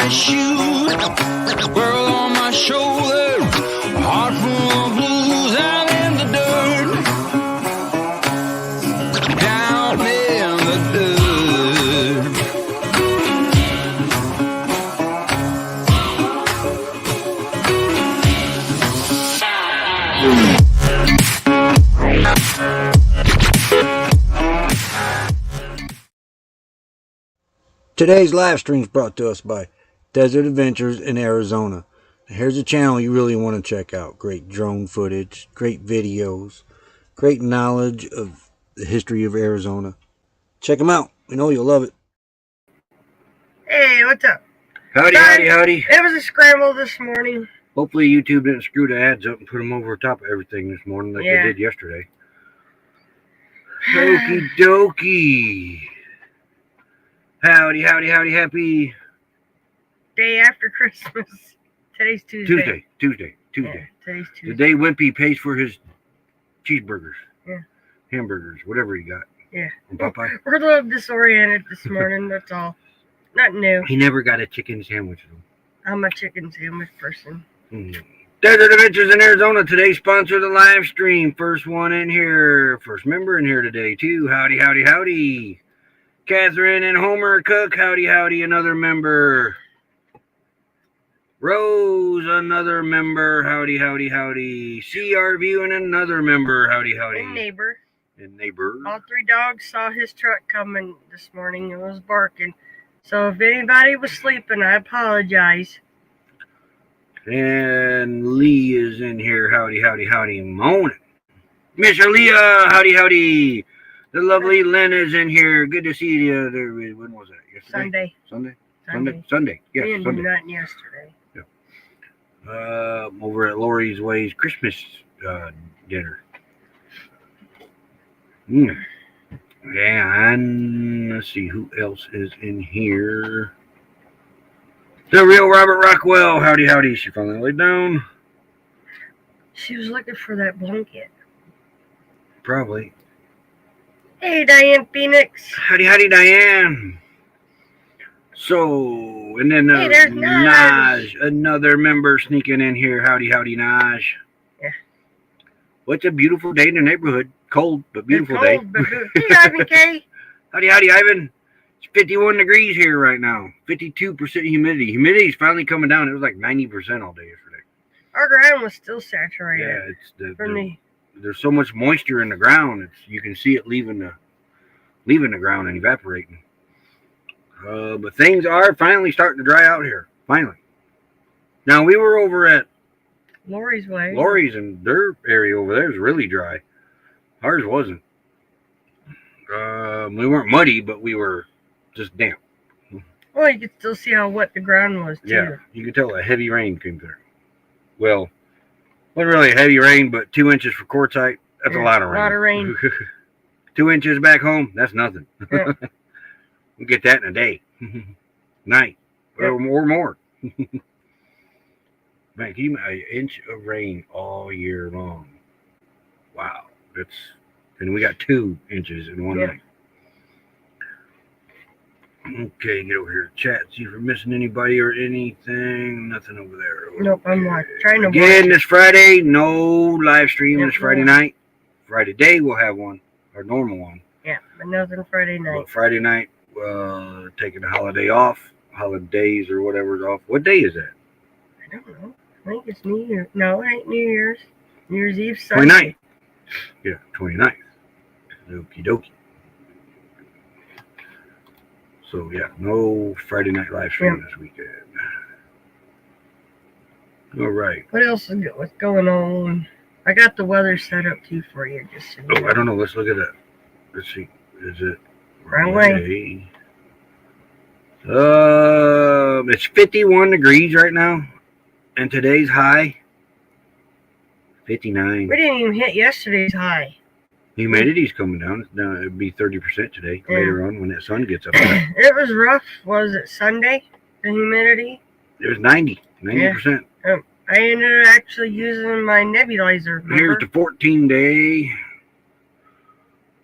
my shoes, world on my shoulders, heart full of blues. I'm in the dirt, down in the dirt. Today's live stream is brought to us by Desert Adventures in Arizona. Here's a channel you really want to check out. Great drone footage, great videos, great knowledge of the history of Arizona. Check them out. We know you'll love it. Hey, what's up? Howdy, howdy, howdy. It was a scramble this morning. Hopefully YouTube didn't screw the ads up and put them over top of everything this morning like they did yesterday. Okie dokie. Howdy, howdy, howdy, happy Day after Christmas. Today's Tuesday. Tuesday. Yeah, today's Tuesday. The day Wimpy pays for his cheeseburgers. Yeah. Hamburgers, whatever he got. Yeah. From Popeye. We're a little disoriented this morning, that's all. Nothing new. He never got a chicken sandwich though. I'm a chicken sandwich person. Desert Adventures in Arizona today sponsor the live stream. First one in here. First member in here today too. Howdy, howdy, howdy. Catherine and Homer Cook, howdy, howdy, another member. Rose, another member, howdy, howdy, howdy. CR View and another member, howdy, howdy. And neighbor. And neighbor. All three dogs saw his truck coming this morning and was barking. So if anybody was sleeping, I apologize. And Lee is in here, howdy, howdy, howdy, moaning. Miss Aaliyah, howdy, howdy. The lovely Lynn is in here. Good to see you. When was that? Yesterday? Sunday. Yes, we didn't Sunday. do nothing yesterday. Yeah. Over at Lori's Ways Christmas dinner. And let's see who else is in here. The real Robert Rockwell. Howdy, howdy. She finally laid down. She was looking for that blanket. Probably. Hey, Diane Phoenix. Howdy, howdy, Diane. So, and then hey, there's Naj, another member sneaking in here. Howdy, howdy, Naj. Yeah. What's a beautiful day in the neighborhood? Cold, but beautiful day. Hey, Ivan K. Howdy, howdy, Ivan. It's 51 degrees here right now. 52% humidity. Humidity's finally coming down. It was like 90% all day yesterday. Our ground was still saturated. Yeah, it's there's so much moisture in the ground. You can see it leaving the ground and evaporating. But things are finally starting to dry out here. Finally. Now we were over at Lori's Way. Lori's, and their area over there is really dry. Ours wasn't. We weren't muddy, but we were just damp. Well, you could still see how wet the ground was too. Yeah, you could tell a heavy rain came through. Well, wasn't really a heavy rain, but 2 inches for quartzite, that's a lot of rain. A lot of rain. 2 inches back home, that's nothing. Yeah. We get that in a day. Night. Yep. Or more. Man, can you imagine an inch of rain all year long? Wow. And we got 2 inches in one night. Okay, get over here to chat, see if we're missing anybody or anything. Nothing over there. Okay. Nope, I'm trying to Again, this Friday, no live stream this Friday night. Friday day, we'll have one, our normal one. Yeah, but nothing Friday night. But Friday night, taking a holiday off, holidays or whatever's off. What day is that? I don't know. I think it's New Year's. No, it ain't New Year's. New Year's Eve Sunday. 29th. Yeah, 29th. Okie dokie. So, yeah, no Friday night live stream this weekend. All right. What else is what's going on? I got the weather set up too for you. Just so you know. I don't know. Let's look at that. Let's see. Is it wrong way? It's 51 degrees right now, and today's high 59. We didn't even hit yesterday's high. Humidity's coming down. Now it'd be 30% today. Later on when that sun gets up. It was rough. Was it Sunday? The humidity? It was 90%. Yeah. I ended up actually using my nebulizer. Remember? Here's the 14-day.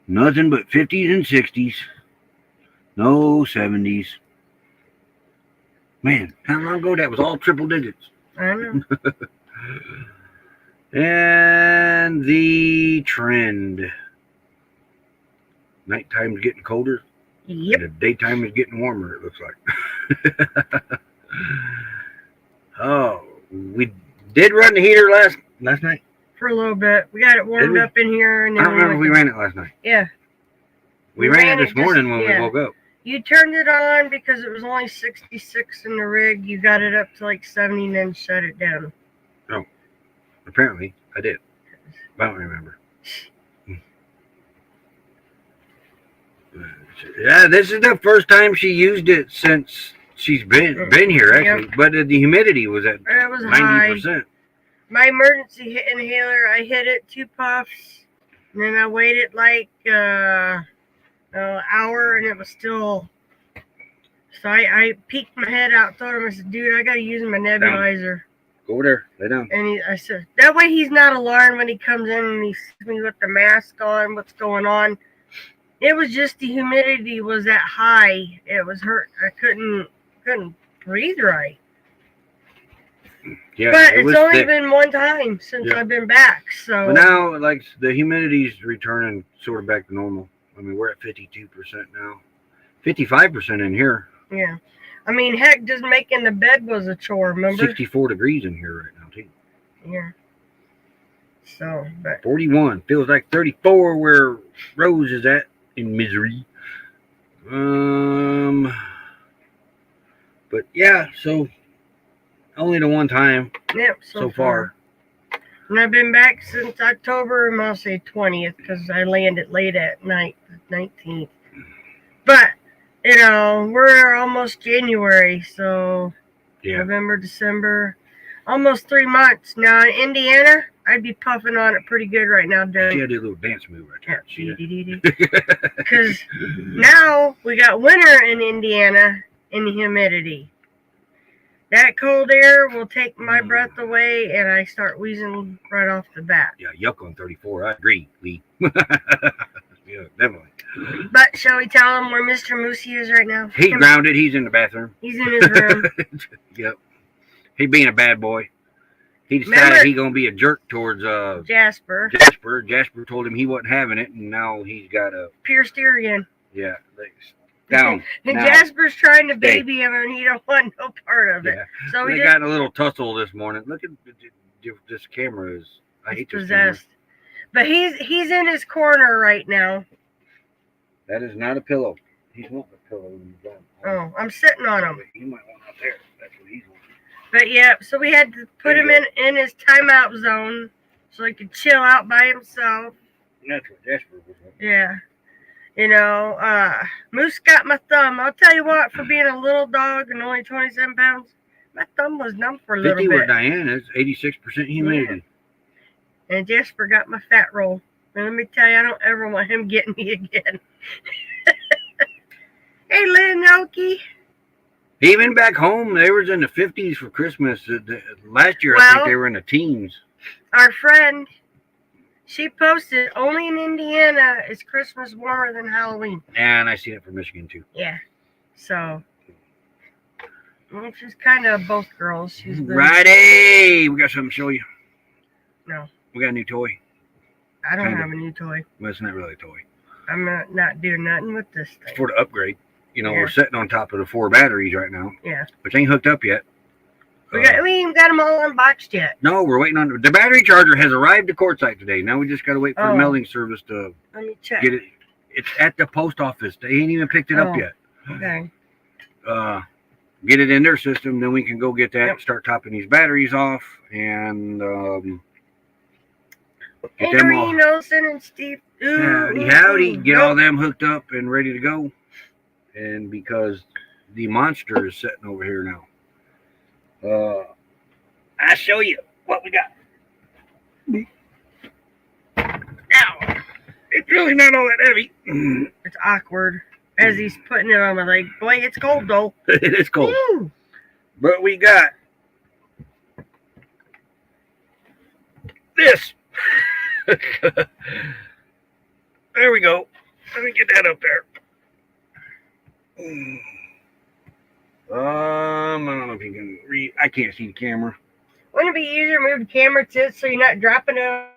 Nothing but 50s and 60s. No 70s. Man, how long ago that was all triple digits. I know. And the trend. Nighttime's getting colder. Yep. And the daytime is getting warmer, it looks like. Oh, we did run the heater last night. For a little bit. We got it warmed up in here. And I then don't remember if we ran it last night. Yeah. We ran it this morning when we woke up. You turned it on because it was only 66 in the rig. You got it up to like 70 and then shut it down. Oh, apparently I did. I don't remember. Yeah, this is the first time she used it since she's been here, actually. Yep. But the humidity was at 90%. High. My emergency inhaler, I hit it 2 puffs, and then I waited like an hour, and it was still. So I peeked my head out, told him, I said, "Dude, I gotta use my nebulizer." Go over there, lay down. And I said, that way he's not alarmed when he comes in and he sees me with the mask on, what's going on. It was just the humidity was that high. It was hurt. I couldn't breathe right. Yeah, but it's only been one time since I've been back. So but now, like, the humidity's returning sort of back to normal. I mean, we're at 52% now. 55% in here. Yeah. I mean, heck, just making the bed was a chore, remember? 64 degrees in here right now, too. Yeah. So, but 41. Feels like 34 where Rose is at in misery. But yeah, so only the one time. Yep, so far. And I've been back since October, I'll say 20th, because I landed late at night, the 19th. But, you know, we're almost January, so November, December, almost 3 months. Now in Indiana, I'd be puffing on it pretty good right now, Doug. She had to do a little dance move right there. Because now we got winter in Indiana in the humidity. That cold air will take my breath away, and I start wheezing right off the bat. Yeah, yuck on 34. I agree, Lee. Yeah, definitely. But shall we tell him where Mr. Moosey is right now? He's grounded. He's in the bathroom. He's in his room. Yep. He being a bad boy. He decided he's going to be a jerk towards Jasper. Jasper told him he wasn't having it, and now he's got a pierced ear again. Yeah. Down. And now, Jasper's trying to baby him, and he don't want no part of it. So they got a little tussle this morning. Look at this camera is. I hate this camera. But he's in his corner right now. That is not a pillow. He's wanting a pillow. Oh, I'm sitting on him. He might want out there. That's what he's wanting. But yeah, so we had to put him in his timeout zone so he could chill out by himself. That's what Jasper was wanting. Yeah. You know, Moose got my thumb. I'll tell you what, for being a little dog and only 27 pounds, my thumb was numb for a little bit. 50 with Diane is 86% humidity. Yeah. And Jasper got my fat roll. And let me tell you, I don't ever want him getting me again. Hey, Linoki. Even back home, they was in the 50s for Christmas. Last year, I think they were in the teens. Our friend, she posted, only in Indiana is Christmas warmer than Halloween. And I see it for Michigan, too. Yeah. So, well, she's kind of both girls. She's Righty! We got something to show you. No. We got a new toy. I don't have a new toy. Well, it's not really a toy. I'm not doing nothing with this thing. It's for the upgrade. You know, we're sitting on top of the 4 batteries right now. Yeah. Which ain't hooked up yet. We ain't got them all unboxed yet. No, we're waiting on the battery charger has arrived to Quartzsite today. Now we just got to wait for the mailing service to get it. It's at the post office. They ain't even picked it up yet. Okay. Get it in their system, then we can go get that, start topping these batteries off, and get them all. Nelson and Steve. Howdy. Get all them hooked up and ready to go. And because the monster is sitting over here now. I'll show you what we got. Now, it's really not all that heavy. It's awkward as he's putting it on my leg. Boy, it's cold though. It is cold. Woo. But we got this. There we go. Let me get that up there. know if you can read. I can't see the camera. Wouldn't it be easier to move the camera to it so you're not dropping it?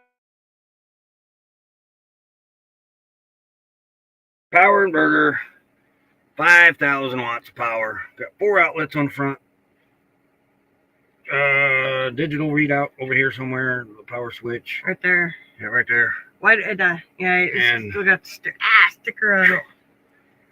Power inverter, 5,000 watts of power. Got 4 outlets on the front. Digital readout over here somewhere. The power switch. Right there. Yeah, right there. Why did yeah, it's And- still got the sticker on it.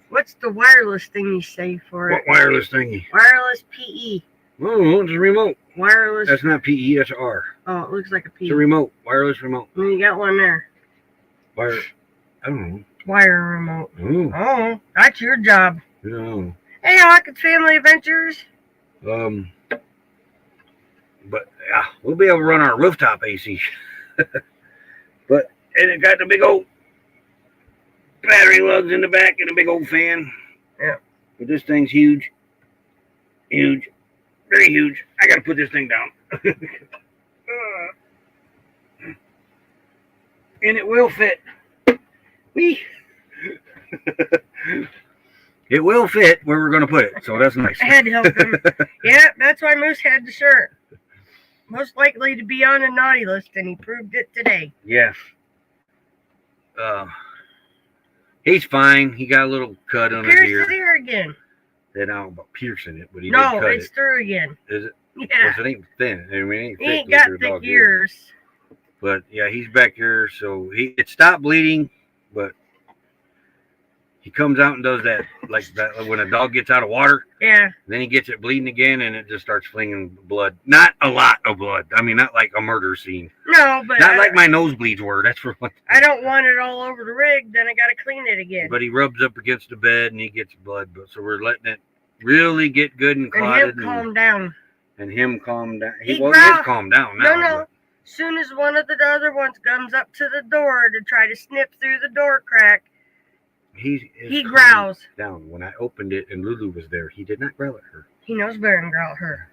What's the wireless thing you say for What it? wireless thingy? Wireless PE. Oh, it's a remote. Wireless. That's not PE, that's R. Oh, it looks like a PE. It's a remote. Wireless remote. You got one there. Wire. I don't Wire remote. know. Oh, that's your job. No. Hey, Hawkins Family Adventures. But yeah, we'll be able to run our rooftop AC. But and it got the big old battery lugs in the back and a big old fan. Yeah. But this thing's huge. Huge. Very huge. I gotta put this thing down. And it will fit. Whee! It will fit where we're gonna put it, so that's nice. I had to help him. Yeah, that's why Moose had the shirt. Most likely to be on a naughty list, and he proved it today. Yes. He's fine. He got a little cut on his Pierce ear. his ear again. They don't know about piercing it, but he did No, cut it's it. through again. Is it? Yeah. Yes, it ain't thin. I mean, it ain't He thick ain't like got your thick dog ears. But yeah, he's back here, so it stopped bleeding, but he comes out and does that like that when a dog gets out of water. Yeah. Then he gets it bleeding again, and it just starts flinging blood. Not a lot of blood. I mean, not like a murder scene. No, but Not like my nosebleeds were. That's for one thing. I don't want it all over the rig. Then I got to clean it again. But he rubs up against the bed and he gets blood. But so we're letting it really get good and and clotted him calm down. and him calm down. He He is growl- calmed down now. No. Soon as one of the other ones comes up to the door to try to snip through the door crack, but he he growls. down. When I opened it and Lulu was there, he did not growl at her. He knows better than growl at her.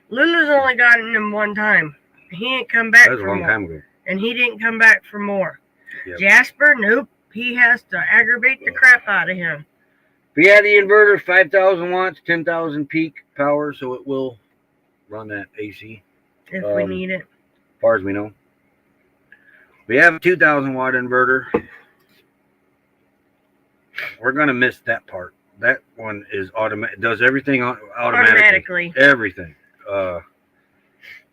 Lulu's only gotten him one time. He ain't come back That was a for long more. time ago. And he didn't come back for more. Yep. Jasper, nope. He has to aggravate the crap out of him. But yeah, the inverter, 5,000 watts, 10,000 peak power, so it will run that AC. If we need it. As far as we know. We have a 2,000 watt inverter. We're going to miss that part. That one is automatic, does everything automatically. Everything.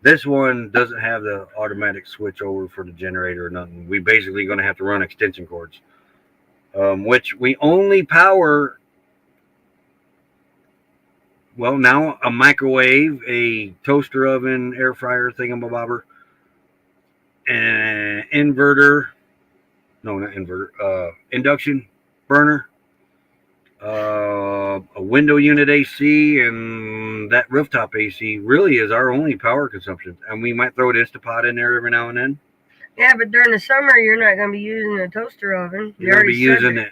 This one doesn't have the automatic switch over for the generator or nothing. We basically going to have to run extension cords, which we only power. Well, now a microwave, a toaster oven, air fryer, thingamabobber, an inverter. No, not inverter. Induction burner. A window unit AC, and that rooftop AC really is our only power consumption. And we might throw an Instapot in there every now and then. Yeah, but during the summer, you're not going to be using a toaster oven. You're going to be using it.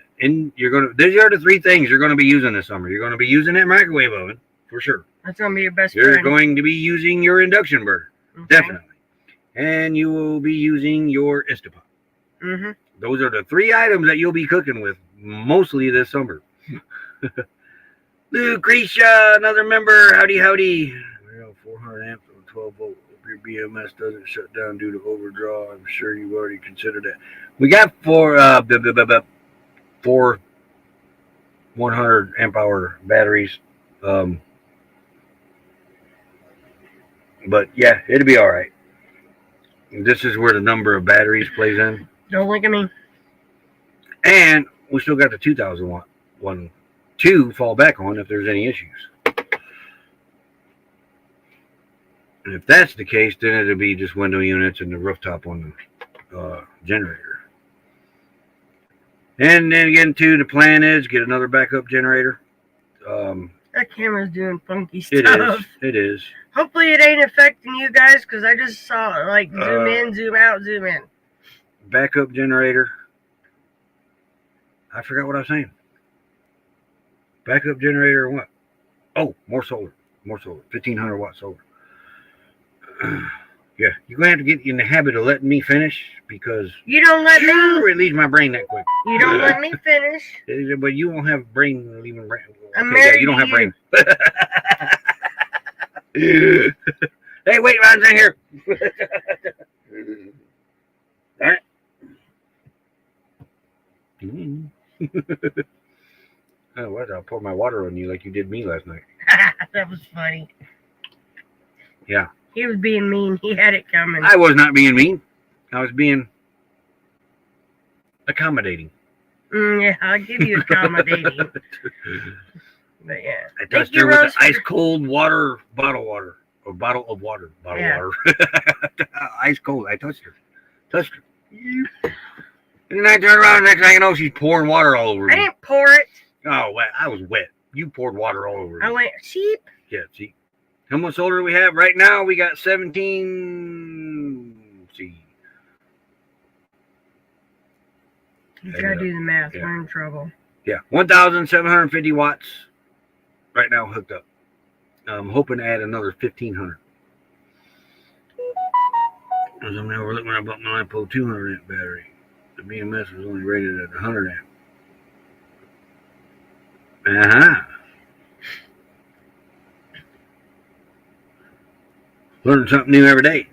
These are the three things you're going to be using this summer. You're going to be using that microwave oven, for sure. That's going to be your best You're friend. going to be using your induction burner, Okay. definitely. And you will be using your Instapot. Mm-hmm. Those are the three items that you'll be cooking with mostly this summer. Lucretia, another member. Howdy. Well, 400 amps on 12 volt. If your BMS doesn't shut down due to overdraw, I'm sure you've already considered that. We got four 100 amp hour batteries. But yeah, it'll be all right. This is where the number of batteries plays in. Don't look at me. And we still got the 2,000 watt one to fall back on if there's any issues. And if that's the case, then it'll be just window units and the rooftop on the generator. And then again, too, the plan is get another backup generator. That camera's doing funky stuff. It is. Hopefully it ain't affecting you guys, because I just saw it like zoom in, zoom out, zoom in. Backup generator. I forgot what I was saying. Backup generator or what? Oh, more solar. 1,500 watt solar. Yeah, you're going to have to get in the habit of letting me finish because You don't let me. it leaves my brain that quick. You don't let me finish. But you won't have brain leaving brain. I'm Okay, yeah, married you don't to have you. brain. Hey, wait, Ron's in here. All right. Oh, what? I'll pour my water on you like you did me last night. That was funny. Yeah. He was being mean. He had it coming. I was not being mean. I was being accommodating. Yeah, I'll give you accommodating. But yeah. I touched her with an ice cold water, bottle water. Or bottle of water. Water. Ice cold. I touched her. And then I turned around and next thing you know, she's pouring water all over me. I didn't pour it. Oh, wet. I was wet. You poured water all over me. I went, sheep. Yeah, see. How much older do we have? Right now, we got 17. Let's see. You gotta do the math. Yeah. We're in trouble. Yeah, 1,750 watts right now hooked up. I'm hoping to add another 1,500. As I'm overlooking when I bought my LiPo 200 amp battery. The BMS was only rated at 100 amp. Learning something new every day.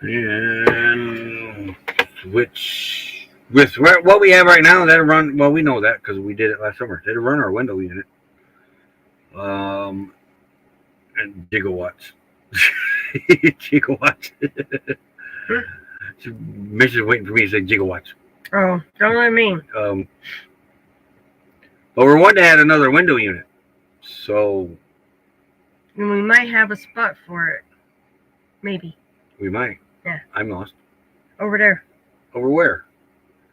And with what we have right now, that'll run. Well, we know that because we did it last summer. It'll run our window unit. And gigawatts. Gigawatts. Mission's waiting for me to say gigawatts. Oh, don't let me. But we're wanting to add another window unit. So And we might have a spot for it. Maybe. we might. Yeah. I'm lost. Over there. Over where?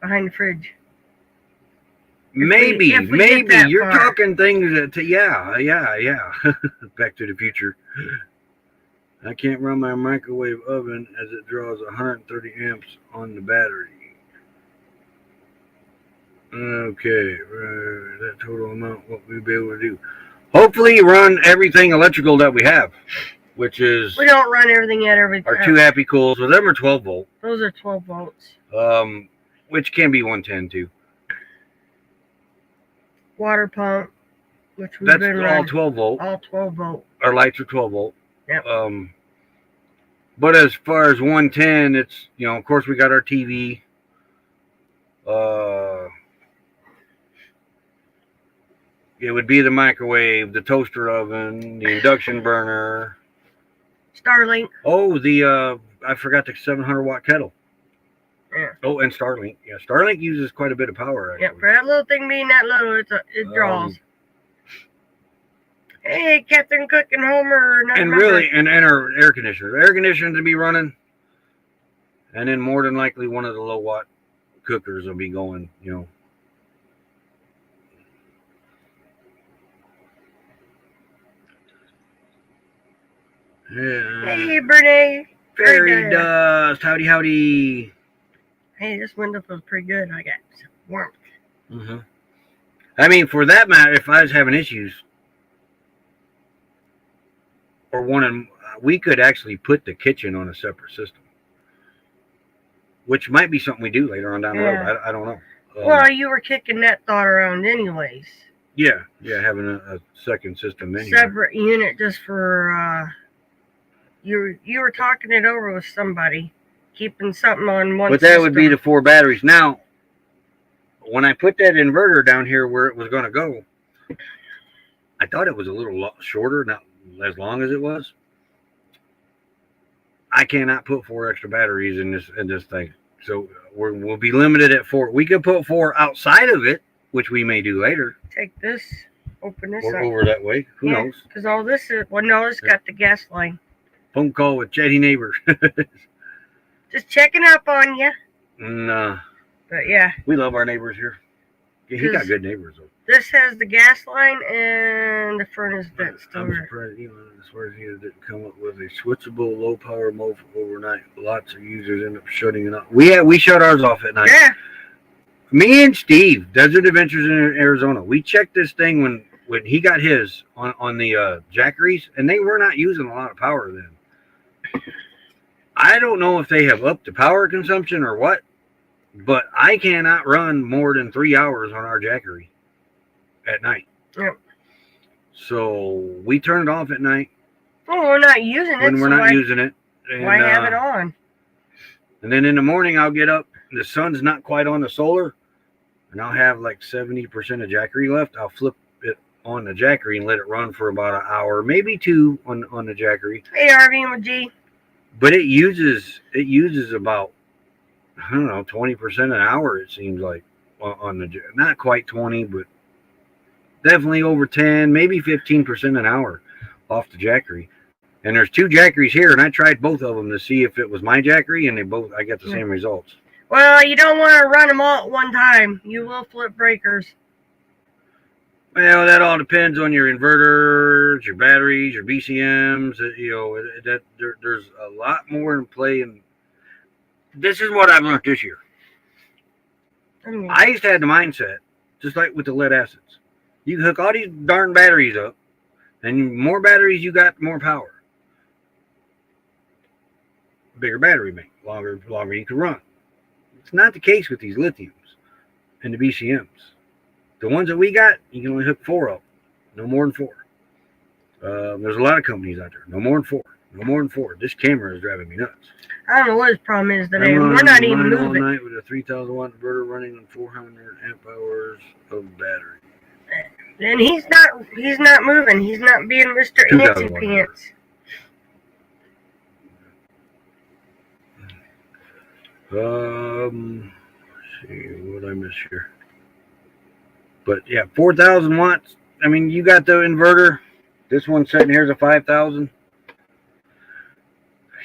Behind the fridge. Maybe. if we get that You're far. talking things that, yeah. Back to the future. I can't run my microwave oven as it draws 130 amps on the battery. Okay, that total amount, what we'll be able to do. Hopefully run everything electrical that we have, which is We don't run everything at everything. our two happy cools. Well, them are 12 volt, Those are 12 volts. which can be 110 too. Water pump, which we've That's been all running. 12 volt. All 12 volt. Our lights are 12 volt. Yep. But as far as 110, it's, of course we got our TV. It would be the microwave, the toaster oven, the induction burner. Starlink. Oh, I forgot the 700 watt kettle. Yeah. Oh, and Starlink. Yeah, Starlink uses quite a bit of power, actually. Yeah, for that little thing being that little, it draws. Hey, Captain Cook and Homer. And really, and our air conditioner. Air conditioner to be running. And then more than likely one of the low watt cookers will be going, Yeah. Hey, Brene. Fairy dust. Howdy, howdy. Hey, this window feels pretty good. I got some warmth. Mm-hmm. I mean, for that matter, if I was having issues, or we could actually put the kitchen on a separate system, which might be something we do later on down the road. I don't know. Well, you were kicking that thought around anyways. Yeah, having a second system in Separate unit just for, you were talking it over with somebody, keeping something on one But that would be the 4 batteries. Now, when I put that inverter down here where it was going to go, I thought it was a little shorter, not as long as it was. I cannot put 4 extra batteries in this thing. So we'll be limited at 4. We could put 4 outside of it, which we may do later. Take this, open this Or up. over that way. Who knows? Because all this is, no, it's got the gas line. Phone call with Chetty neighbor. Just checking up on you. Nah. But yeah. We love our neighbors here. Yeah, he got good neighbors though. This has the gas line and the furnace vent still. I'm surprised he didn't come up with a switchable low power mode for overnight. Lots of users end up shutting it off. We shut ours off at night. Yeah. Me and Steve, Desert Adventures in Arizona, we checked this thing when he got his on the Jackeries, and they were not using a lot of power then. I don't know if they have upped the power consumption or what, But I cannot run more than 3 hours on our Jackery at night. Yep. So we turn it off at night. Well, we're not using it. When we're not using it. And, why have it on? And then in the morning, I'll get up. The sun's not quite on the solar. And I'll have like 70% of Jackery left. I'll flip it on the Jackery and let it run for about an hour, maybe 2 on the Jackery. Hey, RV with G. But it uses about, I don't know, 20% an hour, it seems like, on the, not quite 20, but definitely over 10, maybe 15% an hour off the Jackery. And there's 2 Jackeries here, and I tried both of them to see if it was my Jackery, and I got the same results. Well, you don't want to run them all at one time. You will flip breakers. Well, that all depends on your inverters, your batteries, your BCMs. There's a lot more in play. And this is what I've learned this year. I used to have the mindset, just like with the lead acids. You can hook all these darn batteries up, and the more batteries you got, the more power. Bigger battery bank, longer you can run. It's not the case with these lithiums and the BCMs. The ones that we got, you can only hook 4 up, no more than 4. There's a lot of companies out there, no more than 4, no more than 4. This camera is driving me nuts. I don't know what his problem is today. We're not even moving. All night with a 3,000 watt inverter running on 400 amp hours of battery. And he's not moving. He's not being Mr. Antsy Pants. Let's see what I miss here. But yeah, 4,000 watts. I mean, you got the inverter. This one sitting here is a 5,000.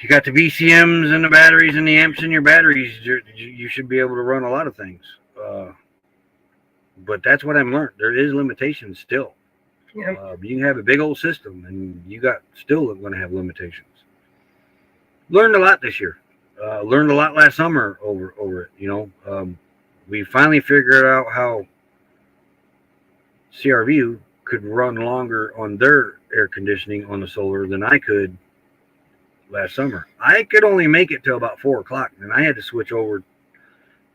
You got the BCMs and the batteries and the amps in your batteries. You should be able to run a lot of things. But that's what I've learned. There is limitations still. Yeah. You can have a big old system, and you got still going to have limitations. Learned a lot this year. Learned a lot last summer over it. We finally figured out how CRV could run longer on their air conditioning on the solar than I could last summer. I could only make it till about 4 o'clock, and I had to switch over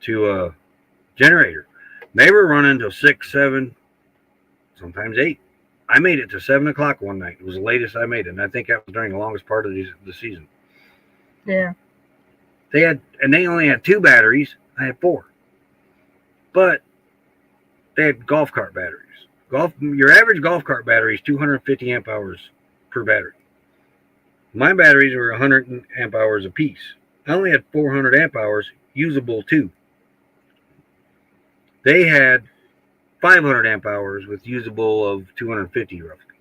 to a generator. They were running till 6, 7, sometimes 8. I made it to 7 o'clock one night. It was the latest I made it, and I think that was during the longest part of the season. Yeah. They only had 2 batteries. I had 4. But they had golf cart batteries. Your average golf cart battery is 250 amp hours per battery. My batteries were 100 amp hours apiece. I only had 400 amp hours usable too. They had 500 amp hours with usable of 250 roughly.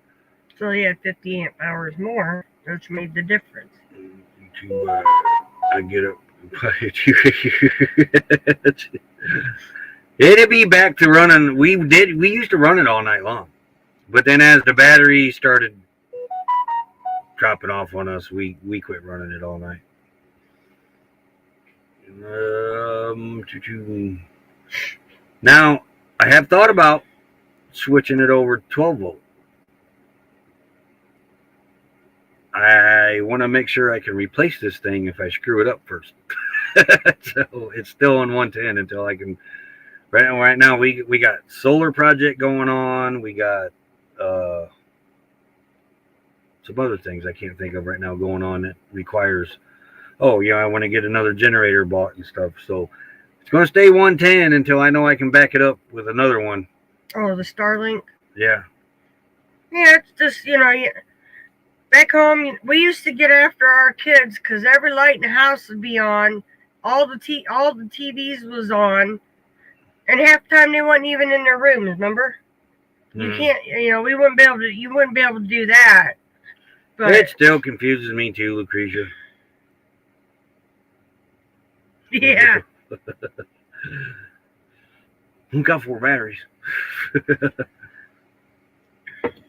So he had 50 amp hours more, which made the difference. I get up. It'd be back to running. We used to run it all night long, but then as the battery started dropping off on us, we quit running it all night. Now I have thought about switching it over to 12 volt. I want to make sure I can replace this thing if I screw it up first. So it's still on 110 until I can. Right now we got solar project going on. We got some other things I can't think of right now going on that requires. Oh yeah, I want to get another generator bought and stuff. So it's going to stay 110 until I know I can back it up with another one. Oh, the Starlink. Yeah. Yeah, it's just back home, we used to get after our kids because every light in the house would be on. All the TVs was on. And half the time they weren't even in their rooms, remember? You can't, you wouldn't be able to do that. But it still confuses me too, Lucretia. Yeah. Who got 4 batteries?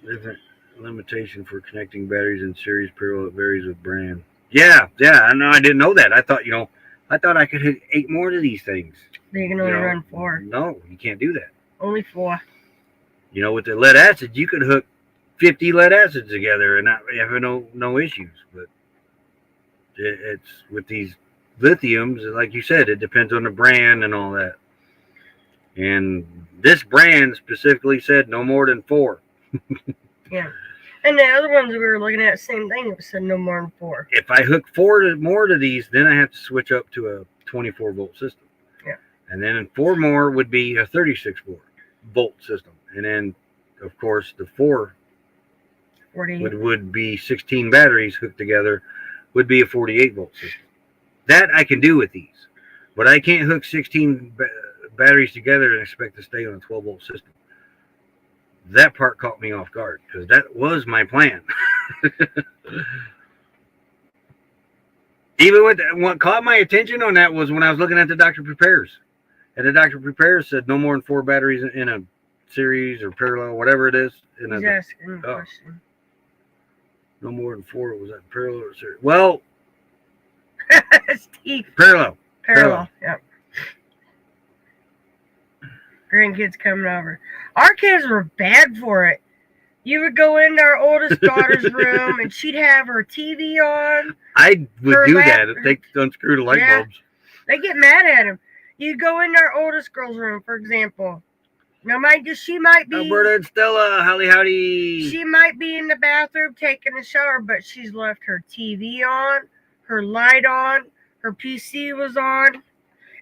Different limitation for connecting batteries in series parallel. It varies with brand. Yeah, I know. I didn't know that. I thought, I thought I could hit 8 more of these things. They can only run 4. No, you can't do that. Only 4. With the lead acid, you could hook 50 lead acids together and not have no issues. But it's with these lithiums, like you said, it depends on the brand and all that. And this brand specifically said no more than 4. Yeah. And the other ones we were looking at, same thing. It said no more than 4. If I hook 4 more to these, then I have to switch up to a 24 volt system. Yeah. And then 4 more would be a 36 volt system. And then, of course, the 4 would be 16 batteries hooked together, would be a 48 volt system. That I can do with these. But I can't hook 16 batteries together and expect to stay on a 12 volt system. That part caught me off guard because that was my plan. Even with what caught my attention on that was when I was looking at the Dr. Prepares. And the Dr. Prepares said no more than 4 batteries in a series or parallel, whatever it is. He's asking a question. No more than 4. Was that parallel or series? Well, Steve. Parallel. Yep. Grandkids coming over. Our kids were bad for it. You would go into our oldest daughter's room and she'd have her TV on. I would do that if they unscrew the light bulbs. They get mad at him. You go into our oldest girl's room, for example. Now, she might be... Alberta and Stella, howdy. She might be in the bathroom taking a shower, but she's left her TV on, her light on, her PC was on,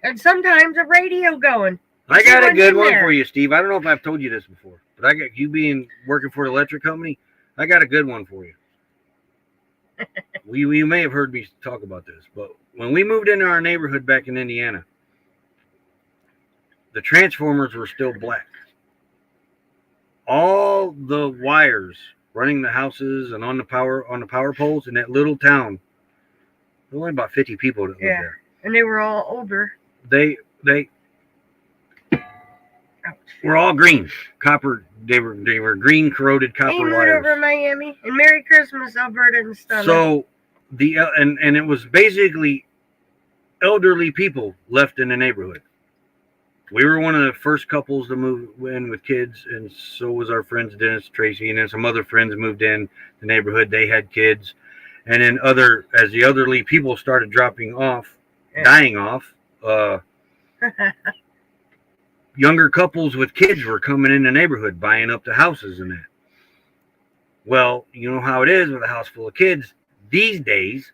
and sometimes a radio going. I got a good one for you, Steve. I don't know if I've told you this before, but I got you being working for the electric company. I got a good one for you. You may have heard me talk about this, but when we moved into our neighborhood back in Indiana, the transformers were still black. All the wires running the houses and on the power poles in that little town, there were only about 50 people that lived there. And they were all older. They were all green, copper. They were green corroded copper wires. Over Miami. And Merry Christmas, Alberta and stuff. So and it was basically elderly people left in the neighborhood. We were one of the first couples to move in with kids, and so was our friends Dennis, Tracy, and then some other friends moved in the neighborhood. They had kids, and then as the elderly people started dropping off, dying off. Younger couples with kids were coming in the neighborhood, buying up the houses and that. Well, you know how it is with a house full of kids these days,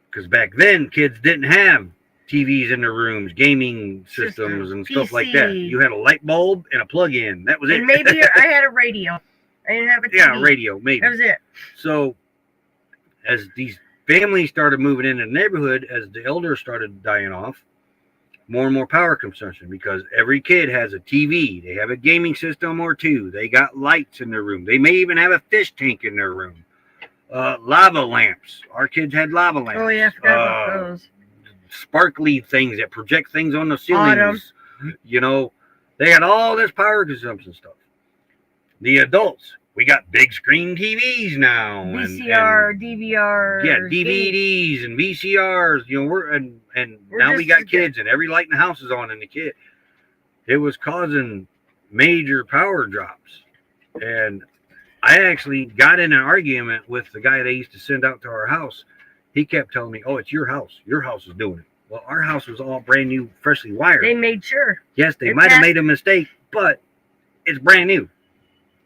because back then kids didn't have TVs in their rooms, gaming systems and stuff like that. You had a light bulb and a plug-in. That was it. And maybe I had a radio. I didn't have a TV. Yeah, a radio, maybe. That was it. So as these families started moving into the neighborhood, as the elders started dying off, more and more power consumption, because every kid has a TV. They have a gaming system or 2. They got lights in their room. They may even have a fish tank in their room. Lava lamps. Our kids had lava lamps. Oh, yeah, I forgot about those. Sparkly things that project things on the ceilings. You know, they had all this power consumption stuff. The adults, we got big screen TVs now. VCR, DVR. Yeah, DVDs and VCRs. You know, now we got kids, and every light in the house is on in the kid. It was causing major power drops. And I actually got in an argument with the guy they used to send out to our house. He kept telling me, "Oh, it's your house. Your house is doing it." Well, our house was all brand new, freshly wired. They made sure. Yes, they might have made a mistake, but it's brand new.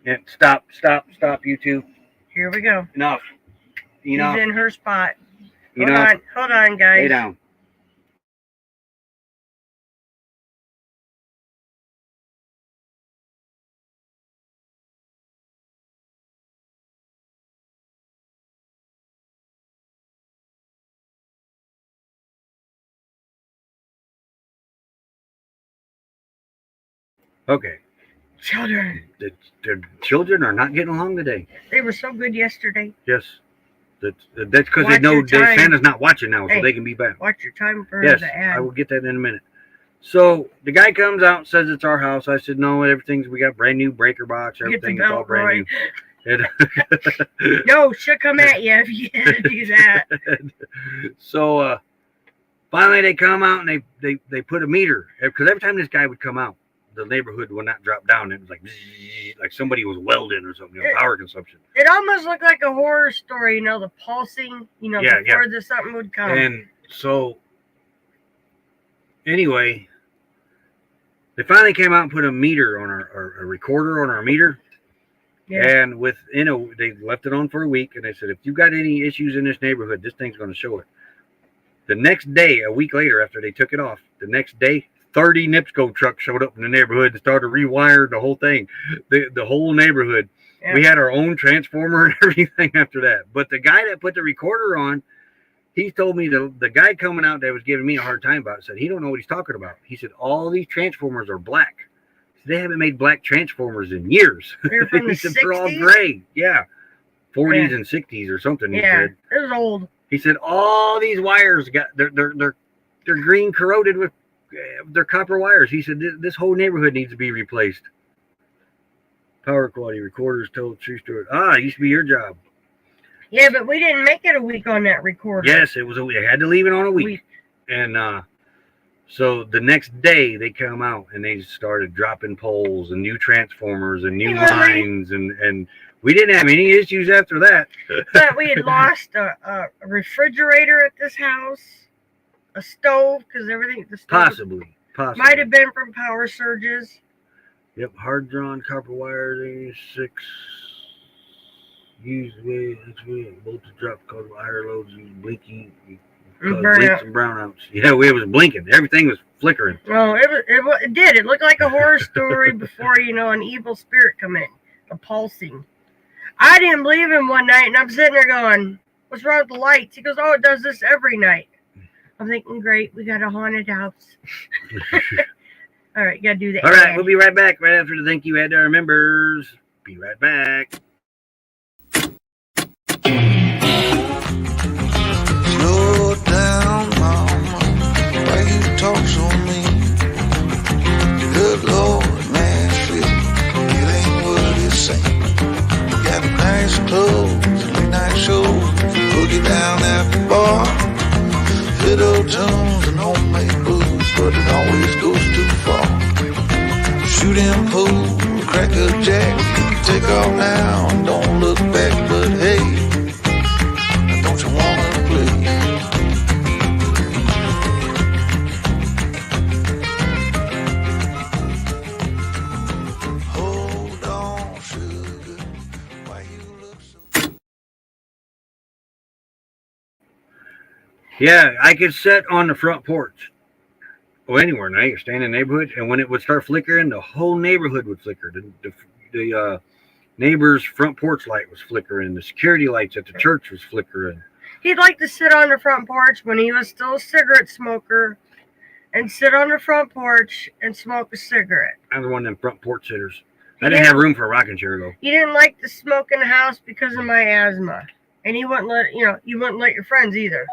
And stop, you two. Here we go. Enough. He's in her spot. Hold on, guys. Lay down. Okay. Children. The children are not getting along today. They were so good yesterday. Yes. That's because they know that Santa's not watching now, so they can be back. Watch your time for the ad. I will get that in a minute. So the guy comes out and says it's our house. I said, no, we got brand new breaker box. Everything is all brand new. No, she'll come at you if you do that. So finally they come out and they put a meter, because every time this guy would come out, the neighborhood would not drop down. It was like somebody was welding or something. Power consumption. It almost looked like a horror story, the pulsing, before something would come. And so anyway, they finally came out and put a meter on a recorder on our meter. Yeah. And they left it on for a week, and they said, if you got any issues in this neighborhood, this thing's going to show it. The next day, a week later, after they took it off, the next day, 30 NIPSCO trucks showed up in the neighborhood and started rewiring the whole thing, the whole neighborhood. Yeah. We had our own transformer and everything after that. But the guy that put the recorder on, he told me the guy coming out that was giving me a hard time about it said he don't know what he's talking about. He said all these transformers are black. They haven't made black transformers in years. They're from the 60s? They're all gray. Yeah. 40s and 60s or something, he said. It was old. He said all these wires they're green corroded with their copper wires. He said this whole neighborhood needs to be replaced. Power quality recorders told true story. It used to be your job. Yeah, but we didn't make it a week on that recorder. Yes, it was they had to leave it on a week. And so the next day they come out and they started dropping poles and new transformers and new lines and we didn't have any issues after that. But we had lost a refrigerator at this house, a stove, because everything the stove Possibly. might have been from power surges. Yep, hard drawn copper wires, 86. Used way, voltage drop caused by higher loads, used blinking. Blinks and brownouts. Yeah, it was blinking. Everything was flickering. Oh, it did. It looked like a horror story before, an evil spirit come in. The pulsing. I didn't believe him one night, and I'm sitting there going, what's wrong with the lights? He goes, oh, it does this every night. I'm thinking, great, we got a haunted house. All right, got to do that. All right, we'll be right back right after the thank you ad to our members. Be right back. Slow down, mama, why you talk so mean? Good Lord, man, shit, it ain't what it seems. Got nice clothes, late night shows, boogie down at the bar. Fiddle tunes and homemade booze, but it always goes too far. Shooting pool, crack a jack, take off now and don't look back, but hey, don't you wanna play? Hold on, sugar, why you look so... Yeah, I could sit on the front porch or anywhere night or stay in the neighborhood, and when it would start flickering, the whole neighborhood would flicker. The neighbor's front porch light was flickering. The security lights at the church was flickering. He'd like to sit on the front porch when he was still a cigarette smoker and sit on the front porch and smoke a cigarette. I was one of them front porch sitters. I didn't have room for a rocking chair, though. He didn't like to smoke in the house because of my asthma. And he wouldn't let, you wouldn't let your friends either.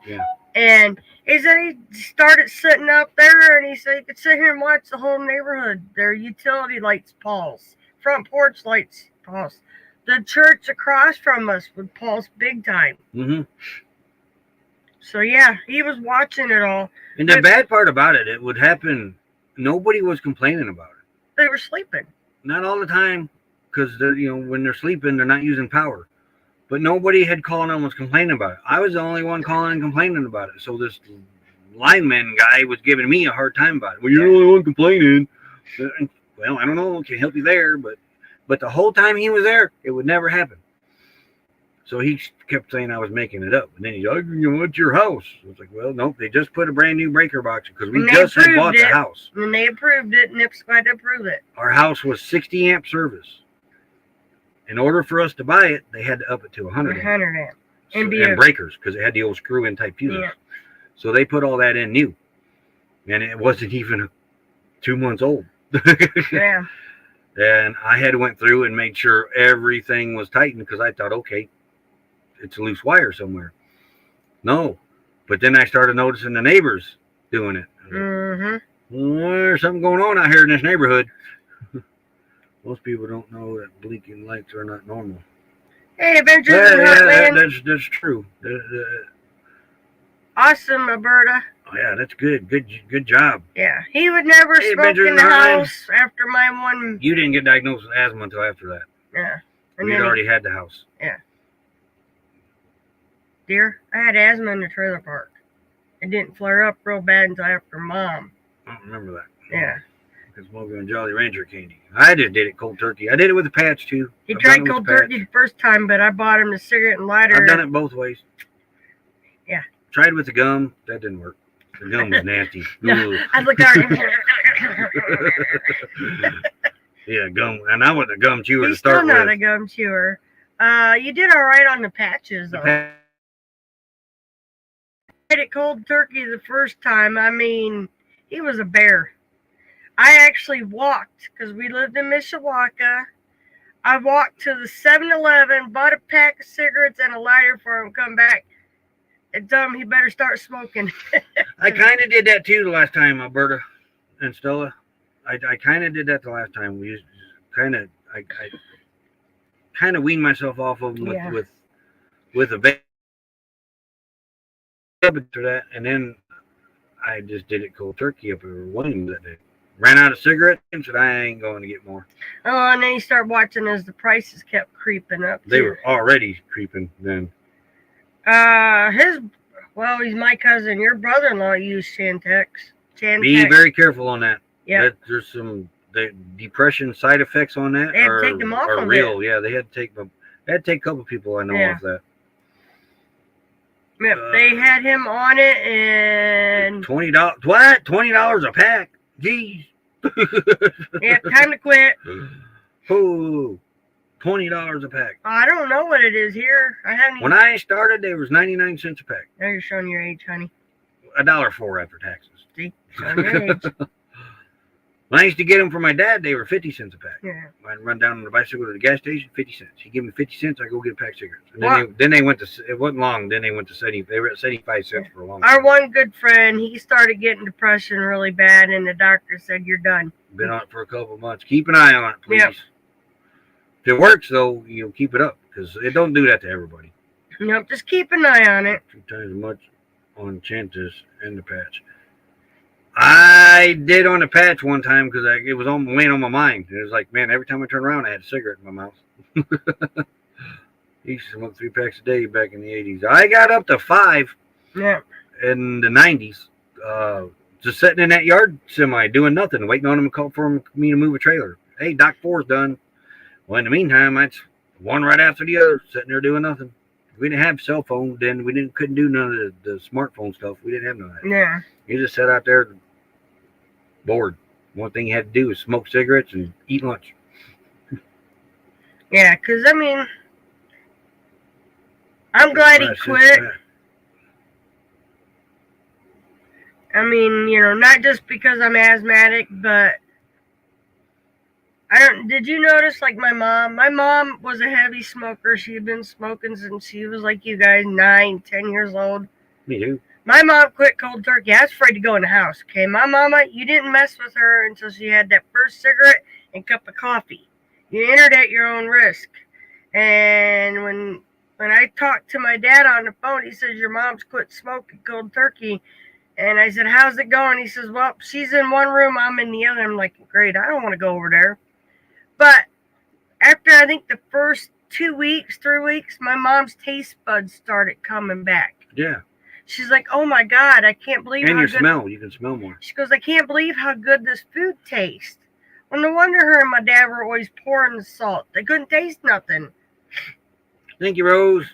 Yeah. And he said he started sitting up there and he said he could sit here and watch the whole neighborhood. Their utility lights pulse. Front porch lights pulse. The church across from us would pulse big time. Mm-hmm. So, yeah, he was watching it all. And the bad part about it, it would happen. Nobody was complaining about it. They were sleeping. Not all the time, because when they're sleeping, they're not using power. But nobody had called and was complaining about it. I was the only one calling and complaining about it. So this lineman guy was giving me a hard time about it. Well, you're the only one complaining. Well, I don't know. Can't help you there, but the whole time he was there, it would never happen. So he kept saying I was making it up. And then he's like, it's your house. I was like, well, nope. They just put a brand new breaker box because we just had bought the house. And they approved it. NIPSCO had to approve it. Our house was 60 amp service. In order for us to buy it, they had to up it to 100 amp. 100 amp. And breakers because it had the old screw-in type fuses. Yeah. So they put all that in new. And it wasn't even 2 months old. Yeah. And I had went through and made sure everything was tightened because I thought, okay, it's a loose wire somewhere. No. But then I started noticing the neighbors doing it. Mm-hmm. There's something going on out here in this neighborhood. Most people don't know that blinking lights are not normal. Hey, Adventures in Heartland. That's true. Awesome, Alberta. Oh, yeah, that's good. Good job. Yeah, he would never smoke in the house after my one. You didn't get diagnosed with asthma until after that. Yeah. We'd already had the house. Yeah. Dear, I had asthma in the trailer park. It didn't flare up real bad until after Mom. I don't remember that. Yeah. Because smoking Jolly Rancher candy. I just did it cold turkey. I did it with a patch too. He I've tried done it with cold the patch. turkey the first time, but I bought him the cigarette and lighter. I've done it both ways. Yeah. Tried with the gum. That didn't work. The gum was nasty. No, I looked at her. Yeah, gum. And I wasn't a gum chewer to He's start still not with. a gum chewer. You did all right on the patches, though. The Tried it cold turkey the first time. I mean, he was a bear. I actually walked because we lived in Mishawaka. I walked to the 7-Eleven, bought a pack of cigarettes and a lighter for him, come back, and tell him he better start smoking. I kind of did that too the last time, Alberta and Stella. I kind of did that the last time. We I kind of weaned myself off of them Yeah. with a vape after that, and then I just did it cold turkey up at Williams that day. Ran out of cigarettes and said I ain't going to get more. Oh, and then you start watching as the prices kept creeping up. They too. were already creeping then. He's my cousin. Your brother-in-law used Chantex. Be very careful on that. Yeah. There's some depression side effects on that. They had to take them off are of real. Yeah, they had to take them. They had to take a couple people I know off that. Yep, they had him on it, and $20. What? $20 a pack? Jeez. yeah, time to quit. Oh, $20 a pack. I don't know what it is here. I haven't. When I started, they was 99 cents a pack. Now you're showing your age, honey. $1.04 after taxes. See, showing your age. When I used to get them for my dad, they were 50 cents a pack. Yeah. I'd run down on the bicycle to the gas station, 50 cents. He'd give me 50 cents, I'd go get a pack of cigarettes. And then they went to, it wasn't long, then they went to 70, they were at 75 cents for a long time. Our one good friend, he started getting depression really bad, and the doctor said, "You're done." Been on it for a couple of months. Keep an eye on it, please. Yep. If it works, though, keep it up, because it don't do that to everybody. Nope, just keep an eye on it. 2 times as much on Chantis and the patch. I did on the patch one time because it was laying on my mind. It was like, man, every time I turned around, I had a cigarette in my mouth. I used to smoke 3 packs a day back in the 80s. I got up to 5 Yeah. in the 90s, just sitting in that yard semi, doing nothing, waiting on them to call for me to move a trailer. Hey, Doc 4's done. Well, in the meantime, that's one right after the other, sitting there doing nothing. We didn't have cell phones then. We couldn't do none of the smartphone stuff. We didn't have none of that. Yeah. You just sat out there bored. One thing you had to do was smoke cigarettes and eat lunch. Yeah, because, I mean, I'm glad he quit. I mean, not just because I'm asthmatic, but did you notice, like, my mom was a heavy smoker. She had been smoking since she was like you guys, 9, 10 years old. Me too. My mom quit cold turkey. I was afraid to go in the house, okay? My mama, you didn't mess with her until she had that first cigarette and cup of coffee. You entered at your own risk. And when I talked to my dad on the phone, he says, your mom's quit smoking cold turkey. And I said, how's it going? He says, well, she's in one room, I'm in the other. I'm like, great, I don't want to go over there. But after, I think, the first 2 weeks, 3 weeks, my mom's taste buds started coming back. Yeah. She's like, oh my God, I can't believe and how your good. smell. You can smell more. She goes, I can't believe how good this food tastes. Well, no wonder her and my dad were always pouring the salt. They couldn't taste nothing. Thank you, Rose.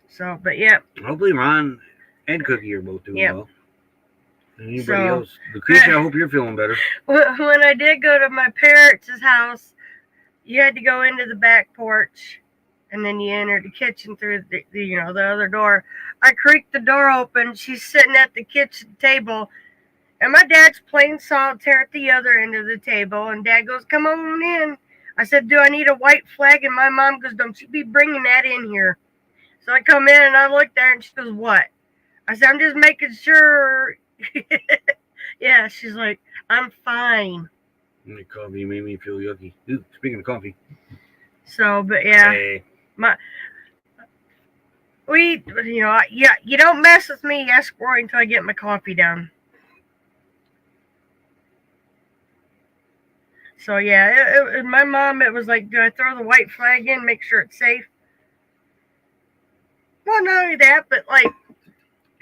So, but yeah. Hopefully Ron and Cookie are both doing well. And anybody else. Lucretia, I hope you're feeling better. When I did go to my parents' house, you had to go into the back porch. And then you enter the kitchen through the other door. I creaked the door open. She's sitting at the kitchen table. And my dad's playing solitaire at the other end of the table. And Dad goes, come on in. I said, do I need a white flag? And my mom goes, don't you be bringing that in here. So I come in and I looked there and she goes, what? I said, I'm just making sure. Yeah, she's like, I'm fine. The coffee made me feel yucky. Ooh, speaking of coffee. So, but yeah. Hey. You don't mess with me, ask Roy until I get my coffee down. So yeah, my mom, it was like, do I throw the white flag in, make sure it's safe? Well, not only that, but like,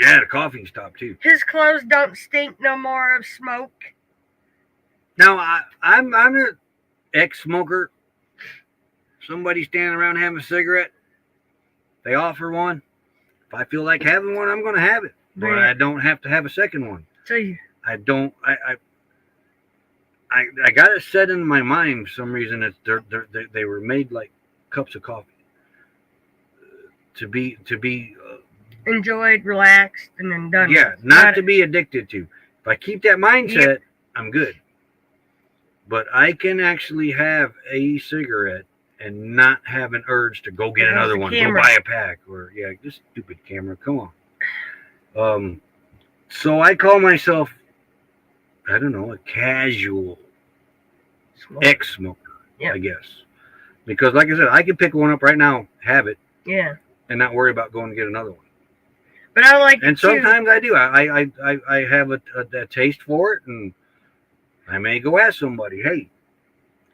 Yeah, the coughing stopped too. His clothes don't stink no more of smoke. Now I'm an ex-smoker. Somebody standing around having a cigarette, they offer one. If I feel like having one, I'm going to have it. But Right. I don't have to have a second one. So you, I don't. I got it set in my mind for some reason that they were made like cups of coffee to be enjoyed, relaxed, and then done. yeah, with. not to be addicted to. If I keep that mindset, I'm good. But I can actually have a cigarette and not have an urge to go get That's another the one, camera. go buy a pack, or this stupid camera. Come on. So I call myself, I don't know, a casual Smoke. ex-smoker, Yeah. I guess, because like I said, I can pick one up right now, have it, Yeah. and not worry about going to get another one. But I like And it too. sometimes I do. I have a taste for it, and I may go ask somebody, hey,